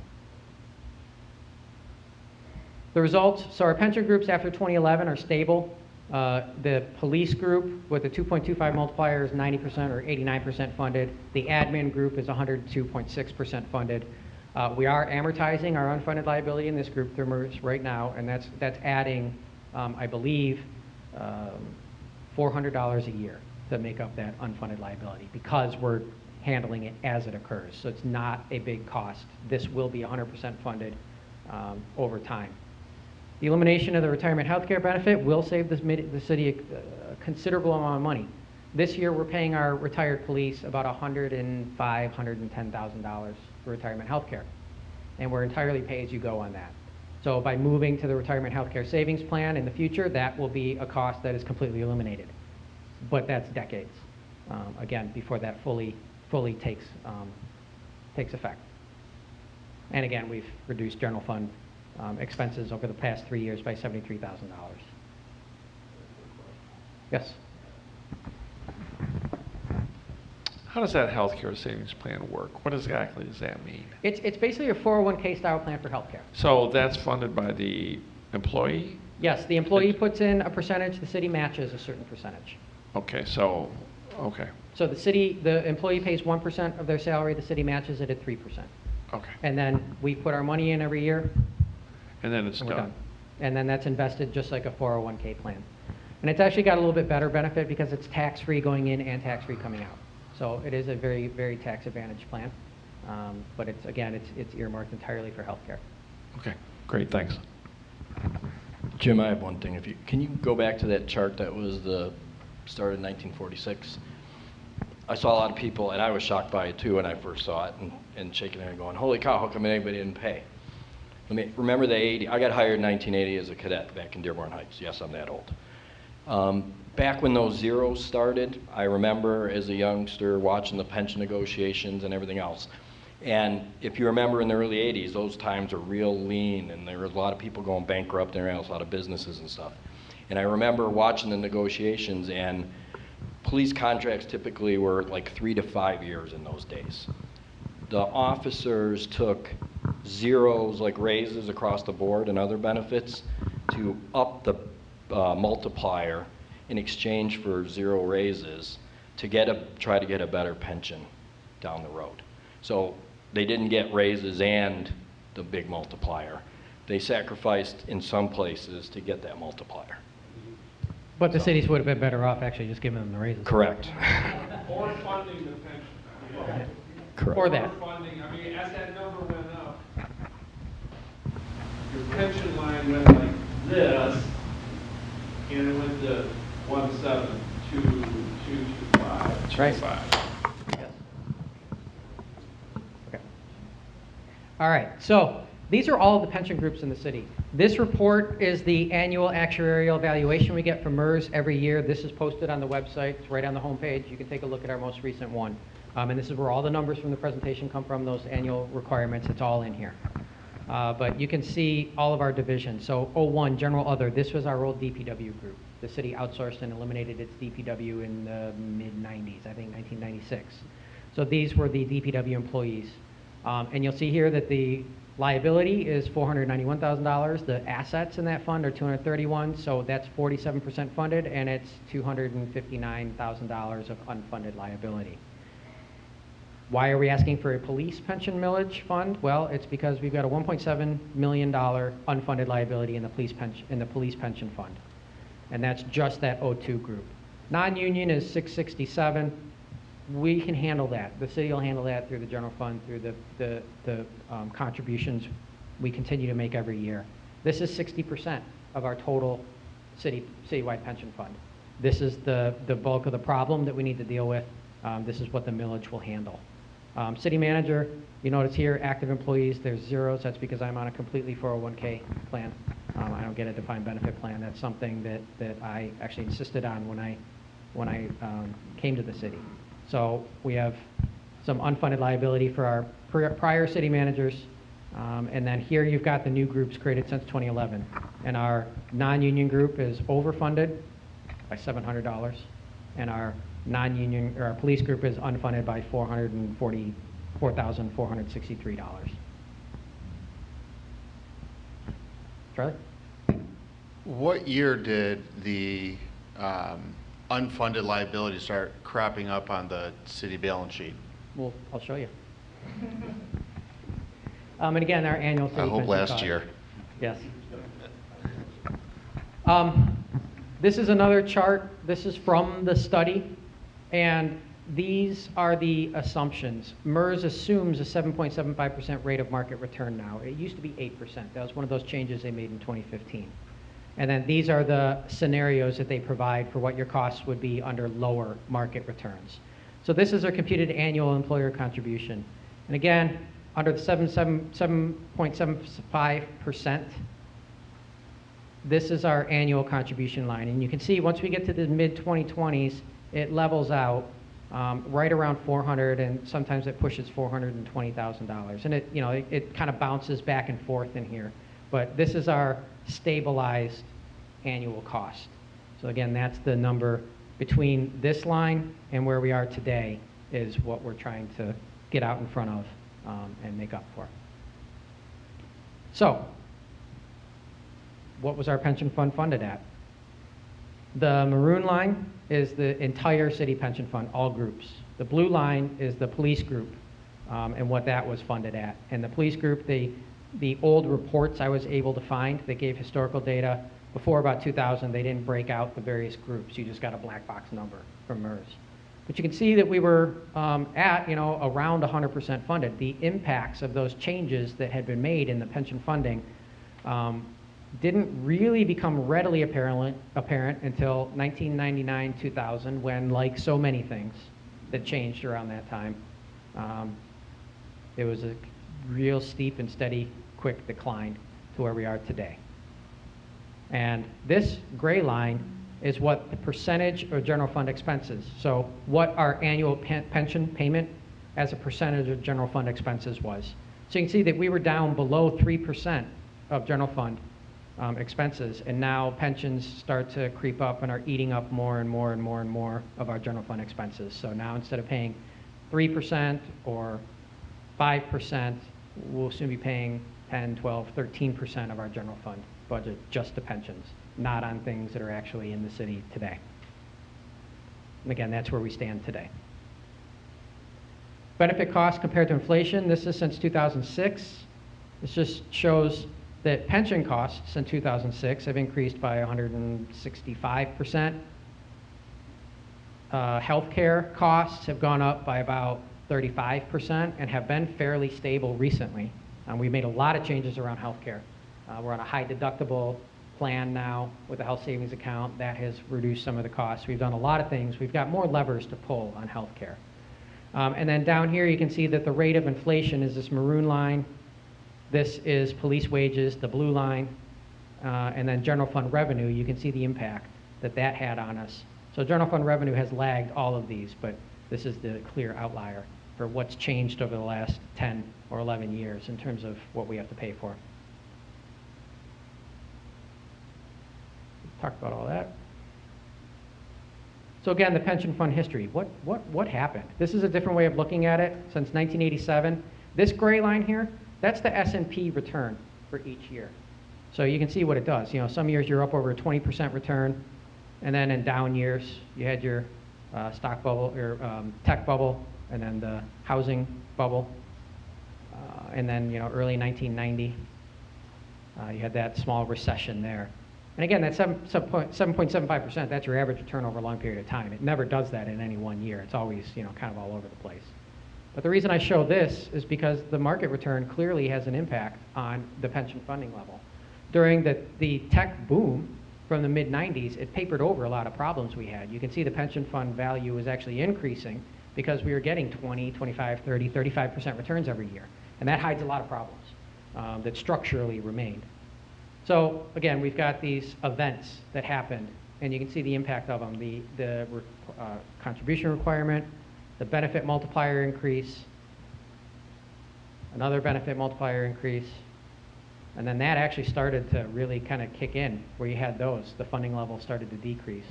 Speaker 1: The results, so our pension groups after 2011 are stable. The police group with a 2.25 multiplier is 90% or 89% funded. The admin group is 102.6% funded. We are amortizing our unfunded liability in this group right now, and that's adding, I believe, $400 a year to make up that unfunded liability because we're handling it as it occurs. So it's not a big cost. This will be 100% funded over time. The elimination of the retirement health care benefit will save the city a considerable amount of money. This year, we're paying our retired police about $105,000, $110,000 for retirement health care. And we're entirely pay-as-you-go on that. So by moving to the retirement health care savings plan in the future, that will be a cost that is completely eliminated. But that's decades, again, before that fully takes effect. And again, we've reduced general fund expenses over the past 3 years by $73,000. Yes?
Speaker 2: How does that healthcare savings plan work? What exactly does that mean?
Speaker 1: It's basically a 401k style plan for healthcare.
Speaker 2: So that's funded by the employee?
Speaker 1: Yes, the employee puts in a percentage, the city matches a certain percentage.
Speaker 2: Okay, okay.
Speaker 1: So the employee pays 1% of their salary, the city matches it at 3%.
Speaker 2: Okay.
Speaker 1: And then we put our money in every year.
Speaker 2: And then it's
Speaker 1: And we're
Speaker 2: done.
Speaker 1: and then that's invested just like a 401k plan. And it's actually got a little bit better benefit because it's tax-free going in and tax-free coming out. So it is a very, very tax advantage plan. But it's, again, it's earmarked entirely for healthcare.
Speaker 2: Okay, great, thanks.
Speaker 5: Jim, I have one thing. Can you go back to that chart that was started in 1946? I saw a lot of people, and I was shocked by it too when I first saw it, and shaking their head going, holy cow, how come anybody didn't pay? Remember the 80, I got hired in 1980 as a cadet back in Dearborn Heights. Yes, I'm that old. Back when those zeros started, I remember as a youngster watching the pension negotiations and everything else. And if you remember in the early 80s, those times were real lean, and there was a lot of people going bankrupt, and there was a lot of businesses and stuff. And I remember watching the negotiations, and police contracts typically were like 3 to 5 years in those days. The officers took zeros like raises across the board and other benefits to up the multiplier in exchange for zero raises to try to get a better pension down the road. So they didn't get raises and the big multiplier. They sacrificed in some places to get that multiplier.
Speaker 1: But the cities would have been better off actually just giving them the raises.
Speaker 5: Correct.
Speaker 7: Or funding the pension.
Speaker 5: Correct.
Speaker 1: Or that.
Speaker 7: Or funding, I mean, as that number went up, your pension line went like this, and it went to 172,225.
Speaker 1: That's right. Yes. Okay. All right, so these are all the pension groups in the city. This report is the annual actuarial evaluation we get from MERS every year. This is posted on the website. It's right on the homepage. You can take a look at our most recent one. And this is where all the numbers from the presentation come from, those annual requirements. It's all in here. But you can see all of our divisions. So 01, General Other, this was our old DPW group. The city outsourced and eliminated its DPW in the mid-90s, I think 1996. So these were the DPW employees. And you'll see here that the liability is $491,000. The assets in that fund are $231,000, so that's 47% funded, and it's $259,000 of unfunded liability. Why are we asking for a police pension millage fund? Well, it's because we've got a $1.7 million unfunded liability in the police pension fund, and that's just that O2 group. Non-union is $667,000. We can handle that. The city will handle that through the general fund, through the contributions we continue to make every year. This is 60% of our total citywide pension fund. This is the bulk of the problem that we need to deal with. This is what the millage will handle. City manager, you notice here, active employees, there's zeros. That's because I'm on a completely 401k plan. I don't get a defined benefit plan. That's something that I actually insisted on when I came to the city. So we have some unfunded liability for our prior city managers. And then here you've got the new groups created since 2011. And our non-union group is overfunded by $700. And our non-union, or our police group is unfunded by $444,463. Charlie?
Speaker 3: What year did the unfunded liability start cropping up on the city balance sheet?
Speaker 1: Well, I'll show you. And again, our annual city
Speaker 3: I hope
Speaker 1: pension
Speaker 3: last
Speaker 1: cost.
Speaker 3: year.
Speaker 1: Yes. This is another chart. This is from the study, and these are the assumptions. MERS assumes a 7.75% rate of market return now. It used to be 8%. That was one of those changes they made in 2015. And then these are the scenarios that they provide for what your costs would be under lower market returns. So this is our computed annual employer contribution. And again, under the 7.75%, this is our annual contribution line. And you can see once we get to the mid-2020s, it levels out right around $400, and sometimes it pushes $420,000. And it kind of bounces back and forth in here. But this is our stabilized annual cost. So again, that's the number between this line and where we are today is what we're trying to get out in front of and make up for. So, what was our pension fund funded at? The maroon line is the entire city pension fund, all groups. The blue line is the police group and what that was funded at. And the police group, the the old reports I was able to find that gave historical data, before about 2000, they didn't break out the various groups. You just got a black box number from MERS. But you can see that we were at, around 100% funded. The impacts of those changes that had been made in the pension funding didn't really become readily apparent until 1999, 2000, when, like so many things that changed around that time, it was a real steep and steady, quick decline to where we are today. And this gray line is what the percentage of general fund expenses. So what our annual pension payment as a percentage of general fund expenses was. So you can see that we were down below 3% of general fund expenses, and now pensions start to creep up and are eating up more and more and more and more of our general fund expenses. So now instead of paying 3% or 5%, we'll soon be paying 10, 12, 13% of our general fund budget just to pensions, not on things that are actually in the city today. And again, that's where we stand today. Benefit costs compared to inflation, this is since 2006. This just shows that pension costs in 2006 have increased by 165%. Healthcare costs have gone up by about 35% and have been fairly stable recently. We made a lot of changes around healthcare. We're on a high deductible plan now with a health savings account. That has reduced some of the costs. We've done a lot of things. We've got more levers to pull on healthcare. And then down here you can see that the rate of inflation is this maroon line. This is police wages, the blue line. And then general fund revenue, you can see the impact that that had on us. So general fund revenue has lagged all of these, but this is the clear outlier for what's changed over the last 10 or 11 years in terms of what we have to pay for. Talked about all that. So again, the pension fund history. What happened? This is a different way of looking at it since 1987. This gray line here, that's the S&P return for each year. So you can see what it does. Some years you're up over a 20% return, and then in down years you had your stock bubble or tech bubble, and then the housing bubble, and then early 1990 you had that small recession there. And again, that 7.75%, that's your average return over a long period of time. It never does that in any one year. It's always, kind of all over the place. But the reason I show this is because the market return clearly has an impact on the pension funding level. During the tech boom from the mid-90s, it papered over a lot of problems we had. You can see the pension fund value was actually increasing because we were getting 20, 25, 30, 35% returns every year. And that hides a lot of problems that structurally remained. So again, we've got these events that happened, and you can see the impact of them, the contribution requirement, the benefit multiplier increase, another benefit multiplier increase, and then that actually started to really kind of kick in where you had those. The funding level started to decrease.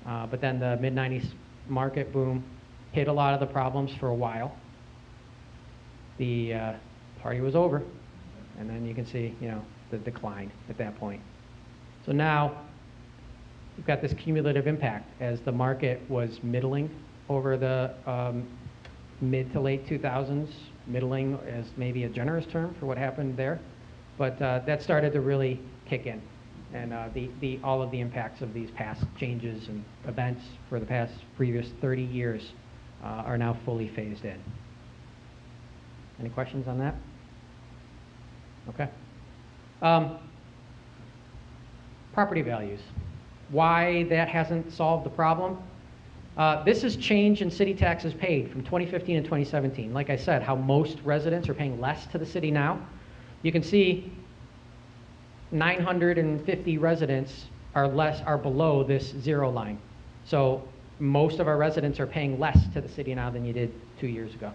Speaker 1: But then the mid-90s market boom hit a lot of the problems for a while. The party was over, and then you can see, the decline at that point. So now we've got this cumulative impact as the market was middling over the mid to late 2000s. Middling is maybe a generous term for what happened there, but that started to really kick in. And all of the impacts of these past changes and events for the previous 30 years are now fully phased in. Any questions on that? Okay. Property values. Why that hasn't solved the problem? This is change in city taxes paid from 2015 and 2017. Like I said, how most residents are paying less to the city now. You can see 950 residents are below this zero line. So most of our residents are paying less to the city now than you did 2 years ago.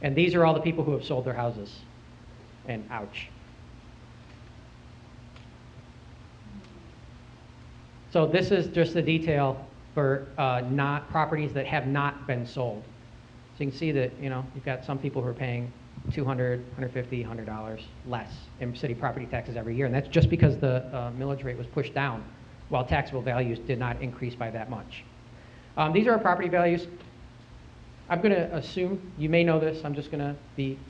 Speaker 1: And these are all the people who have sold their houses. And ouch. So this is just the detail for properties that have not been sold. So you can see that you've got some people who are paying $200, $150, $100 less in city property taxes every year, and that's just because the millage rate was pushed down while taxable values did not increase by that much. These are our property values. I'm going to assume, you may know this, I'm just going to be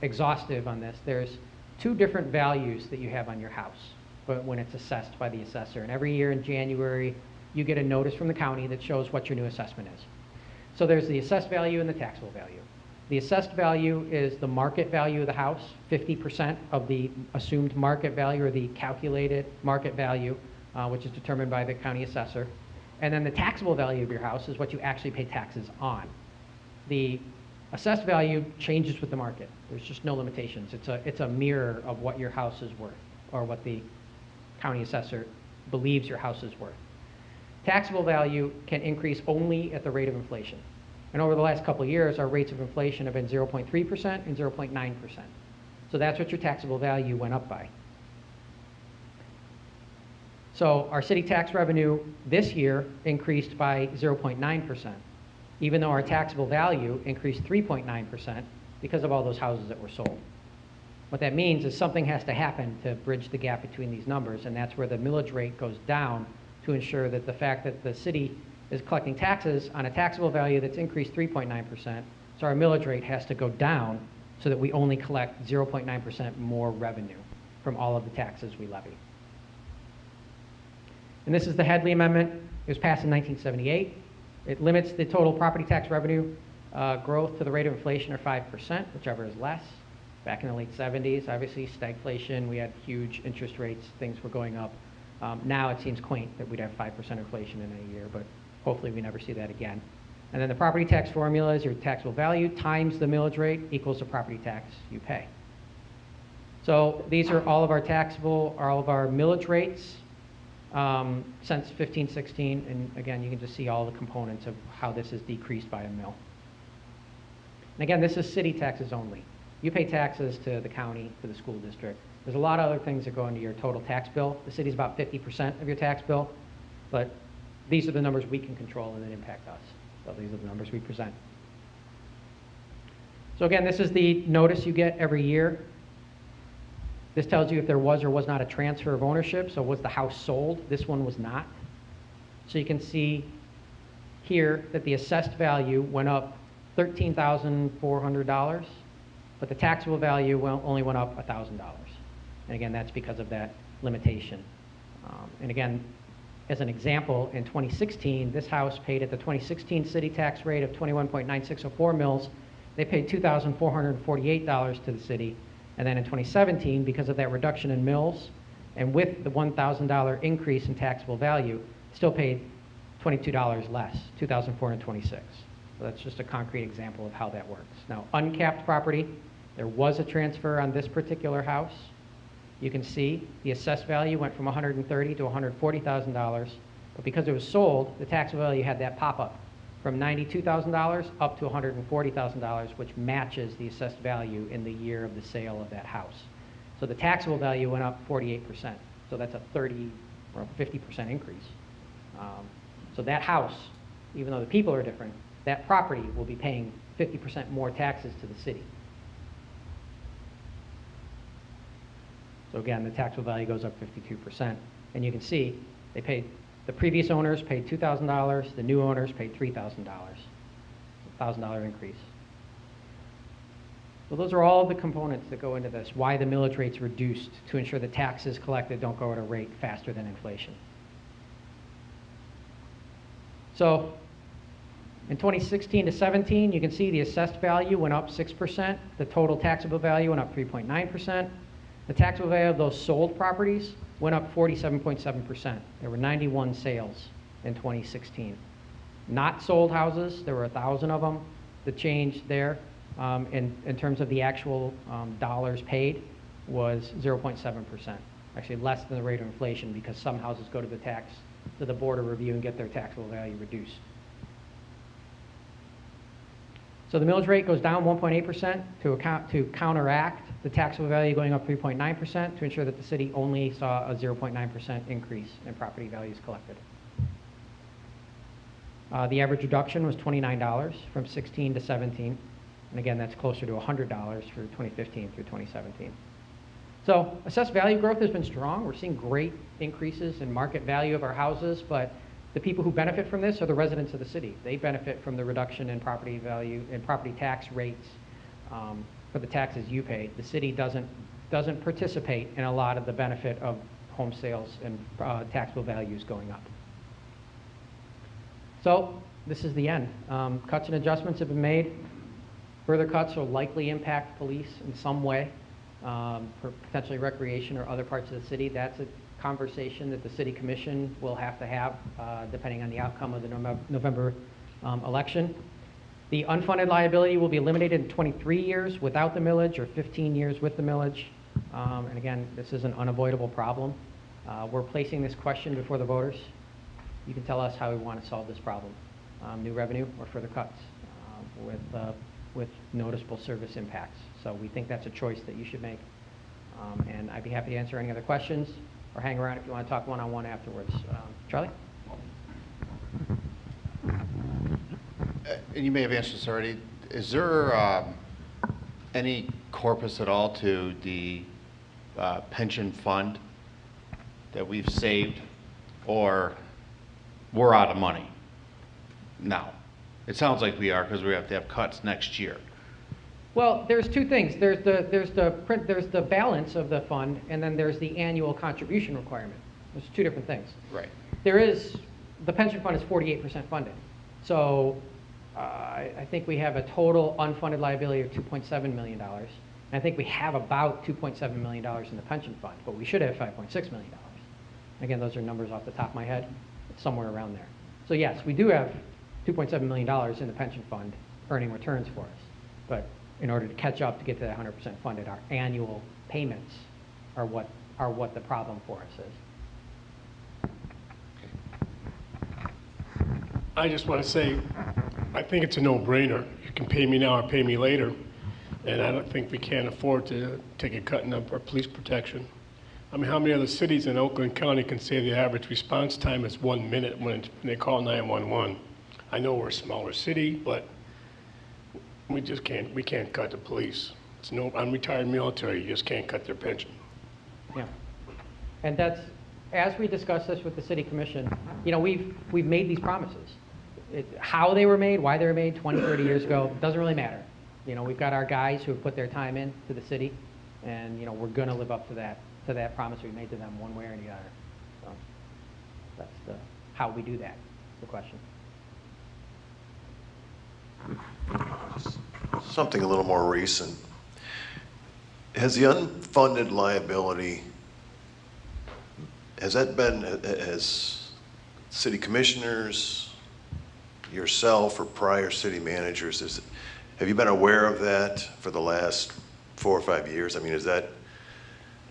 Speaker 1: exhaustive on this. There's two different values that you have on your house but when it's assessed by the assessor. And every year in January, you get a notice from the county that shows what your new assessment is. So there's the assessed value and the taxable value. The assessed value is the market value of the house, 50% of the assumed market value or the calculated market value, which is determined by the county assessor. And then the taxable value of your house is what you actually pay taxes on. The assessed value changes with the market. There's just no limitations. It's a mirror of what your house is worth or what the county assessor believes your house is worth. Taxable value can increase only at the rate of inflation. And over the last couple of years, our rates of inflation have been 0.3% and 0.9%. So that's what your taxable value went up by. So our city tax revenue this year increased by 0.9%, even though our taxable value increased 3.9% because of all those houses that were sold. What that means is something has to happen to bridge the gap between these numbers, and that's where the millage rate goes down to ensure that the fact that the city is collecting taxes on a taxable value that's increased 3.9%, so our millage rate has to go down so that we only collect 0.9% more revenue from all of the taxes we levy. And this is the Headley Amendment. It was passed in 1978. It limits the total property tax revenue growth to the rate of inflation or 5%, whichever is less. Back in the late 70s, obviously stagflation, we had huge interest rates, things were going up. Now it seems quaint that we'd have 5% inflation in a year, but hopefully we never see that again. And then the property tax formula is your taxable value times the millage rate equals the property tax you pay. So these are all of our taxable, all of our millage rates since 1516. And again, you can just see all the components of how this is decreased by a mill. And again, this is city taxes only. You pay taxes to the county, to the school district. There's a lot of other things that go into your total tax bill. The city's about 50% of your tax bill, but these are the numbers we can control and that impact us. So these are the numbers we present. So again, this is the notice you get every year. This tells you if there was or was not a transfer of ownership. So was the house sold? This one was not. So you can see here that the assessed value went up $13,400, but the taxable value only went up $1,000. And again, that's because of that limitation. And again, as an example, in 2016, this house paid at the 2016 city tax rate of 21.9604 mils. They paid $2,448 to the city. And then in 2017, because of that reduction in mills, and with the $1,000 increase in taxable value, still paid $22 less, $2,426. So that's just a concrete example of how that works. Now, uncapped property, there was a transfer on this particular house. You can see the assessed value went from $130,000 to $140,000, but because it was sold, the taxable value had that pop up from $92,000 up to $140,000, which matches the assessed value in the year of the sale of that house. So the taxable value went up 48%. So that's a 30 or 50% increase. So that house, even though the people are different, that property will be paying 50% more taxes to the city. So again, the taxable value goes up 52%. And you can see they paid, the previous owners paid $2,000, the new owners paid $3,000, $1,000 increase. Well, those are all the components that go into this, why the millage rate's reduced to ensure that taxes collected don't go at a rate faster than inflation. So in 2016 to 17, you can see the assessed value went up 6%. The total taxable value went up 3.9%. The taxable value of those sold properties went up 47.7%. There were 91 sales in 2016. Not sold houses, there were 1,000 of them. The change there in terms of the actual dollars paid was 0.7%. Actually less than the rate of inflation because some houses go to the board of review and get their taxable value reduced. So the millage rate goes down 1.8% to counteract the taxable value going up 3.9% to ensure that the city only saw a 0.9% increase in property values collected. The average reduction was $29 from 16 to 17. And again, that's closer to $100 for 2015 through 2017. So assessed value growth has been strong. We're seeing great increases in market value of our houses, but the people who benefit from this are the residents of the city. They benefit from the reduction in property value and property tax rates for the taxes you pay. The city doesn't participate in a lot of the benefit of home sales and taxable values going up. So this is the end. Cuts and adjustments have been made. Further cuts will likely impact police in some way, for potentially recreation or other parts of the city. That's a conversation that the city commission will have to have, depending on the outcome of the November election. The unfunded liability will be eliminated in 23 years without the millage or 15 years with the millage. And again, this is an unavoidable problem. We're placing this question before the voters. You can tell us how we want to solve this problem. New revenue or further cuts with noticeable service impacts. So we think that's a choice that you should make. And I'd be happy to answer any other questions or hang around if you want to talk one-on-one afterwards. Charlie?
Speaker 3: And you may have answered this already. Is there any corpus at all to the pension fund that we've saved, or we're out of money now? It sounds like we are, because we have to have cuts next year.
Speaker 1: Well, there's two things. There's the balance of the fund, and then there's the annual contribution requirement. There's two different things.
Speaker 3: Right.
Speaker 1: The pension fund is 48% funded. So I think we have a total unfunded liability of $2.7 million. And I think we have about $2.7 million in the pension fund, but we should have $5.6 million. Again, those are numbers off the top of my head. It's somewhere around there. So yes, we do have $2.7 million in the pension fund earning returns for us. But in order to catch up to get to that 100% funded, our annual payments are what the problem for us is.
Speaker 4: I just want to say, I think it's a no-brainer. You can pay me now or pay me later, and I don't think we can afford to take a cut in our police protection. I mean, how many other cities in Oakland County can say the average response time is 1 minute when they call 911? I know we're a smaller city, but we can't cut the police. It's no unretired military, you just can't cut their pension.
Speaker 1: Yeah. And that's, as we discuss this with the city commission, you know, we've made these promises. How they were made, why they were made 20, 30 years ago, doesn't really matter. You know, we've got our guys who have put their time in to the city, and, you know, we're going to live up to that promise we made to them one way or the other. So that's how we do that, the question.
Speaker 6: Something a little more recent. Has the unfunded liability, has city commissioners, yourself, or prior city managers, have you been aware of that for the last 4 or 5 years? I mean, is that?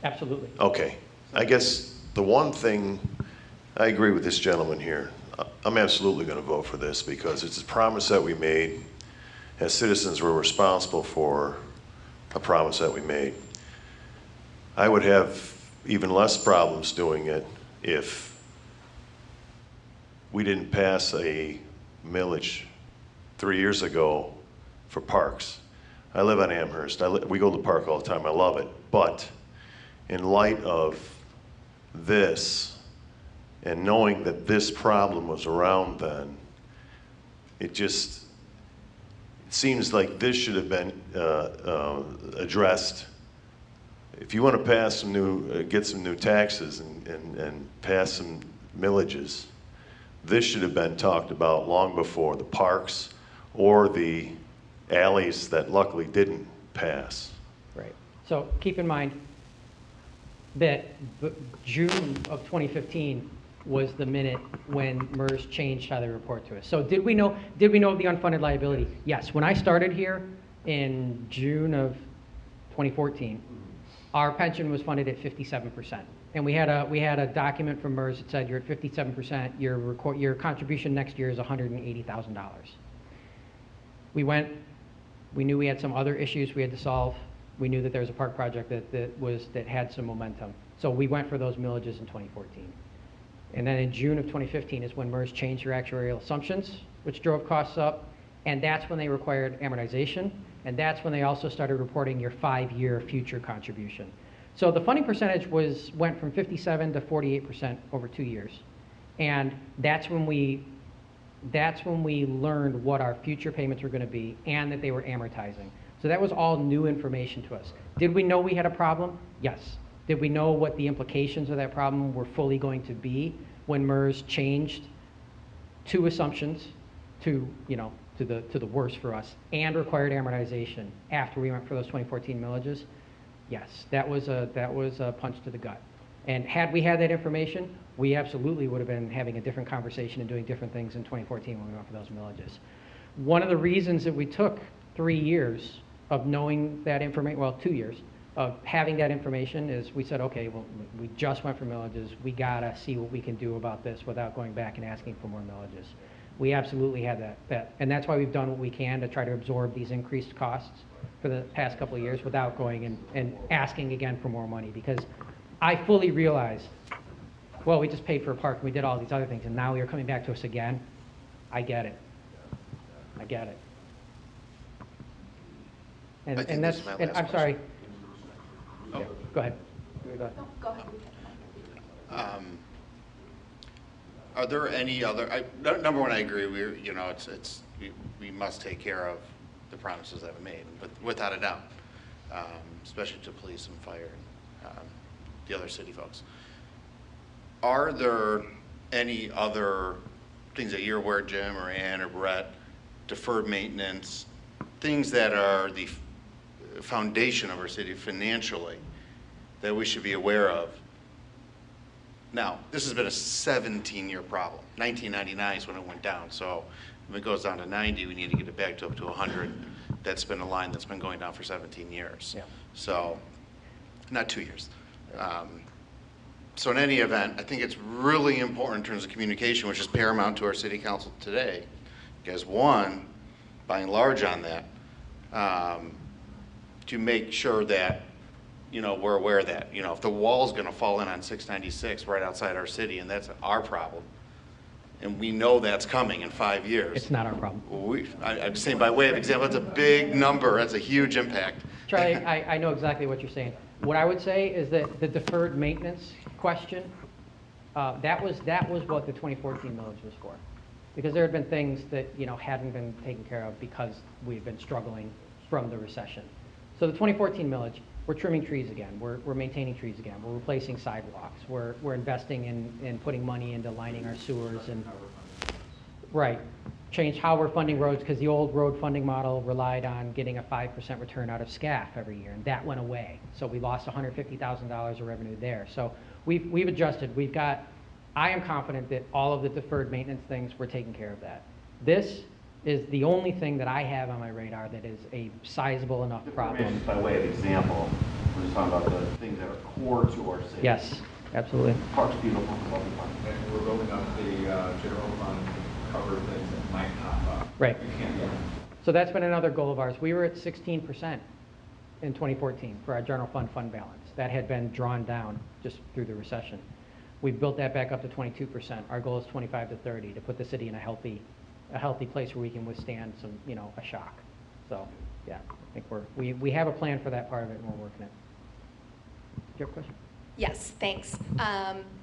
Speaker 1: Absolutely.
Speaker 6: Okay. I guess the one thing, I agree with this gentleman here. I'm absolutely going to vote for this because it's a promise that we made. As citizens, we're responsible for a promise that we made. I would have even less problems doing it if we didn't pass a millage 3 years ago for parks. I live on Amherst. We go to the park all the time. I love it. But in light of this, and knowing that this problem was around then, it seems like this should have been addressed. If you want to pass some get some new taxes and pass some millages, this should have been talked about long before the parks or the alleys that luckily didn't pass.
Speaker 1: Right. So keep in mind that June of 2015 was the minute when MERS changed how they report to us. So did we know of the unfunded liability? Yes. When I started here in June of 2014, our pension was funded at 57%. And we had a document from MERS that said you're at 57%, your contribution next year is $180,000. We knew we had some other issues we had to solve. We knew that there was a park project that had some momentum. So we went for those millages in 2014. And then in June of 2015 is when MERS changed your actuarial assumptions, which drove costs up. And that's when they required amortization. And that's when they also started reporting your 5-year future contribution. So the funding percentage went from 57 to 48% over 2 years. And that's when we learned what our future payments were going to be and that they were amortizing. So that was all new information to us. Did we know we had a problem? Yes. Did we know what the implications of that problem were fully going to be when MERS changed two assumptions to, to the worst for us and required amortization after we went for those 2014 millages? Yes, that was a punch to the gut. And had we had that information, we absolutely would have been having a different conversation and doing different things in 2014 when we went for those millages. One of the reasons that we took 3 years of knowing that information, well, 2 years, of having that information is we said, okay, well, we just went for millages. We gotta see what we can do about this without going back and asking for more millages. We absolutely had that, and that's why we've done what we can to try to absorb these increased costs for the past couple of years without going and asking again for more money, because I fully realize, well, we just paid for a park and we did all these other things and now you're coming back to us again. I get it. I get it.
Speaker 3: I think
Speaker 1: And
Speaker 3: this
Speaker 1: that's,
Speaker 3: is my
Speaker 1: and
Speaker 3: last
Speaker 1: I'm sorry.
Speaker 3: Oh.
Speaker 1: Yeah, go ahead. Go ahead.
Speaker 8: No, go ahead.
Speaker 3: Are there any other, number one, I agree, we must take care of the promises that we made, but without a doubt, especially to police and fire and the other city folks. Are there any other things that you're aware, Jim or Ann or Brett, deferred maintenance, things that are the foundation of our city financially that we should be aware of? Now, this has been a 17-year problem. 1999 is when it went down, so if it goes down to 90, we need to get it back up to 100. That's been a line that's been going down for 17 years.
Speaker 1: Yeah.
Speaker 3: So, not 2 years. So in any event, I think it's really important in terms of communication, which is paramount to our city council today. Because one, by and large on that, to make sure that, we're aware of that. If the wall's gonna fall in on 696 right outside our city, and that's our problem, and we know that's coming in 5 years.
Speaker 1: It's not our problem.
Speaker 3: I'm saying by way of example, that's a big number, that's a huge impact.
Speaker 1: Charlie, I know exactly what you're saying. What I would say is that the deferred maintenance question, that was what the 2014 millage was for. Because there had been things that, hadn't been taken care of because we've been struggling from the recession. So the 2014 millage, we're trimming trees again. We're maintaining trees again. We're replacing sidewalks. We're investing in putting money into lining our sewers and, right, change how we're funding roads, because the old road funding model relied on getting a 5% return out of SCAF every year, and that went away. So we lost $150,000 of revenue there. So we've adjusted. I am confident that all of the deferred maintenance things, we're taking care of that. This is the only thing that I have on my radar that is a sizable enough problem.
Speaker 9: By way of example, we're just talking about the things that are core to our city.
Speaker 1: Yes, absolutely.
Speaker 9: Parks beautiful, lovely park.
Speaker 10: And we're building up the general fund to cover things that might pop up.
Speaker 1: Right.
Speaker 10: You can't do that.
Speaker 1: So that's been another goal of ours. We were at 16% in 2014 for our general fund balance. That had been drawn down just through the recession. We've built that back up to 22%. Our goal is 25 to 30 to put the city in a healthy place where we can withstand some, a shock. So, yeah, I think we have a plan for that part of it, and we're working it. Do you have a question?
Speaker 8: Yes, thanks.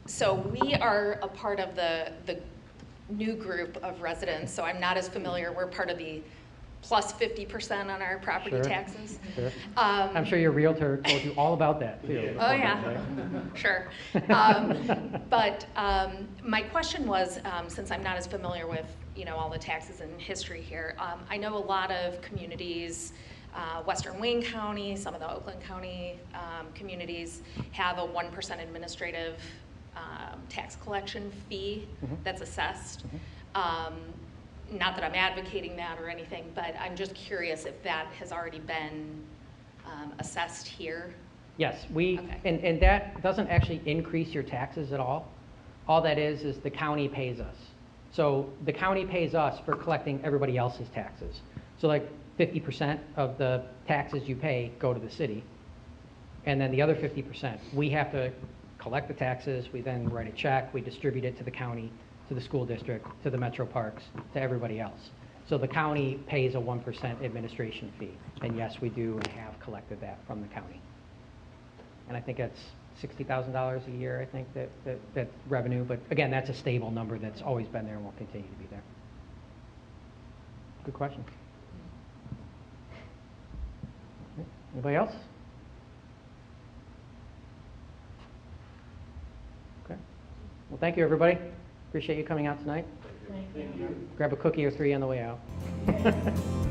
Speaker 8: So we are a part of the new group of residents, so I'm not as familiar. We're part of the plus 50% on our property
Speaker 1: Sure.
Speaker 8: taxes.
Speaker 1: Sure. I'm sure your realtor told you all about that, too.
Speaker 8: Oh, yeah, sure. But my question was, since I'm not as familiar with, all the taxes and history here, I know a lot of communities, Western Wayne County, some of the Oakland County communities have a 1% administrative tax collection fee that's assessed. Not that I'm advocating that or anything, but I'm just curious if that has already been assessed here.
Speaker 1: Yes,
Speaker 8: Okay.
Speaker 1: and that doesn't actually increase your taxes at all. All that is the county pays us. So the county pays us for collecting everybody else's taxes. So like 50% of the taxes you pay go to the city, and then the other 50%, we have to collect the taxes, we then write a check, we distribute it to the county, to the school district, to the metro parks, to everybody else. So the county pays a 1% administration fee. And yes, we do and have collected that from the county. And I think that's $60,000 a year, I think, that revenue. But again, that's a stable number that's always been there and will continue to be there. Good question. Anybody else? Okay. Well, thank you, everybody. Appreciate you coming out tonight.
Speaker 7: Thank you.
Speaker 1: Grab a cookie or three on the way out.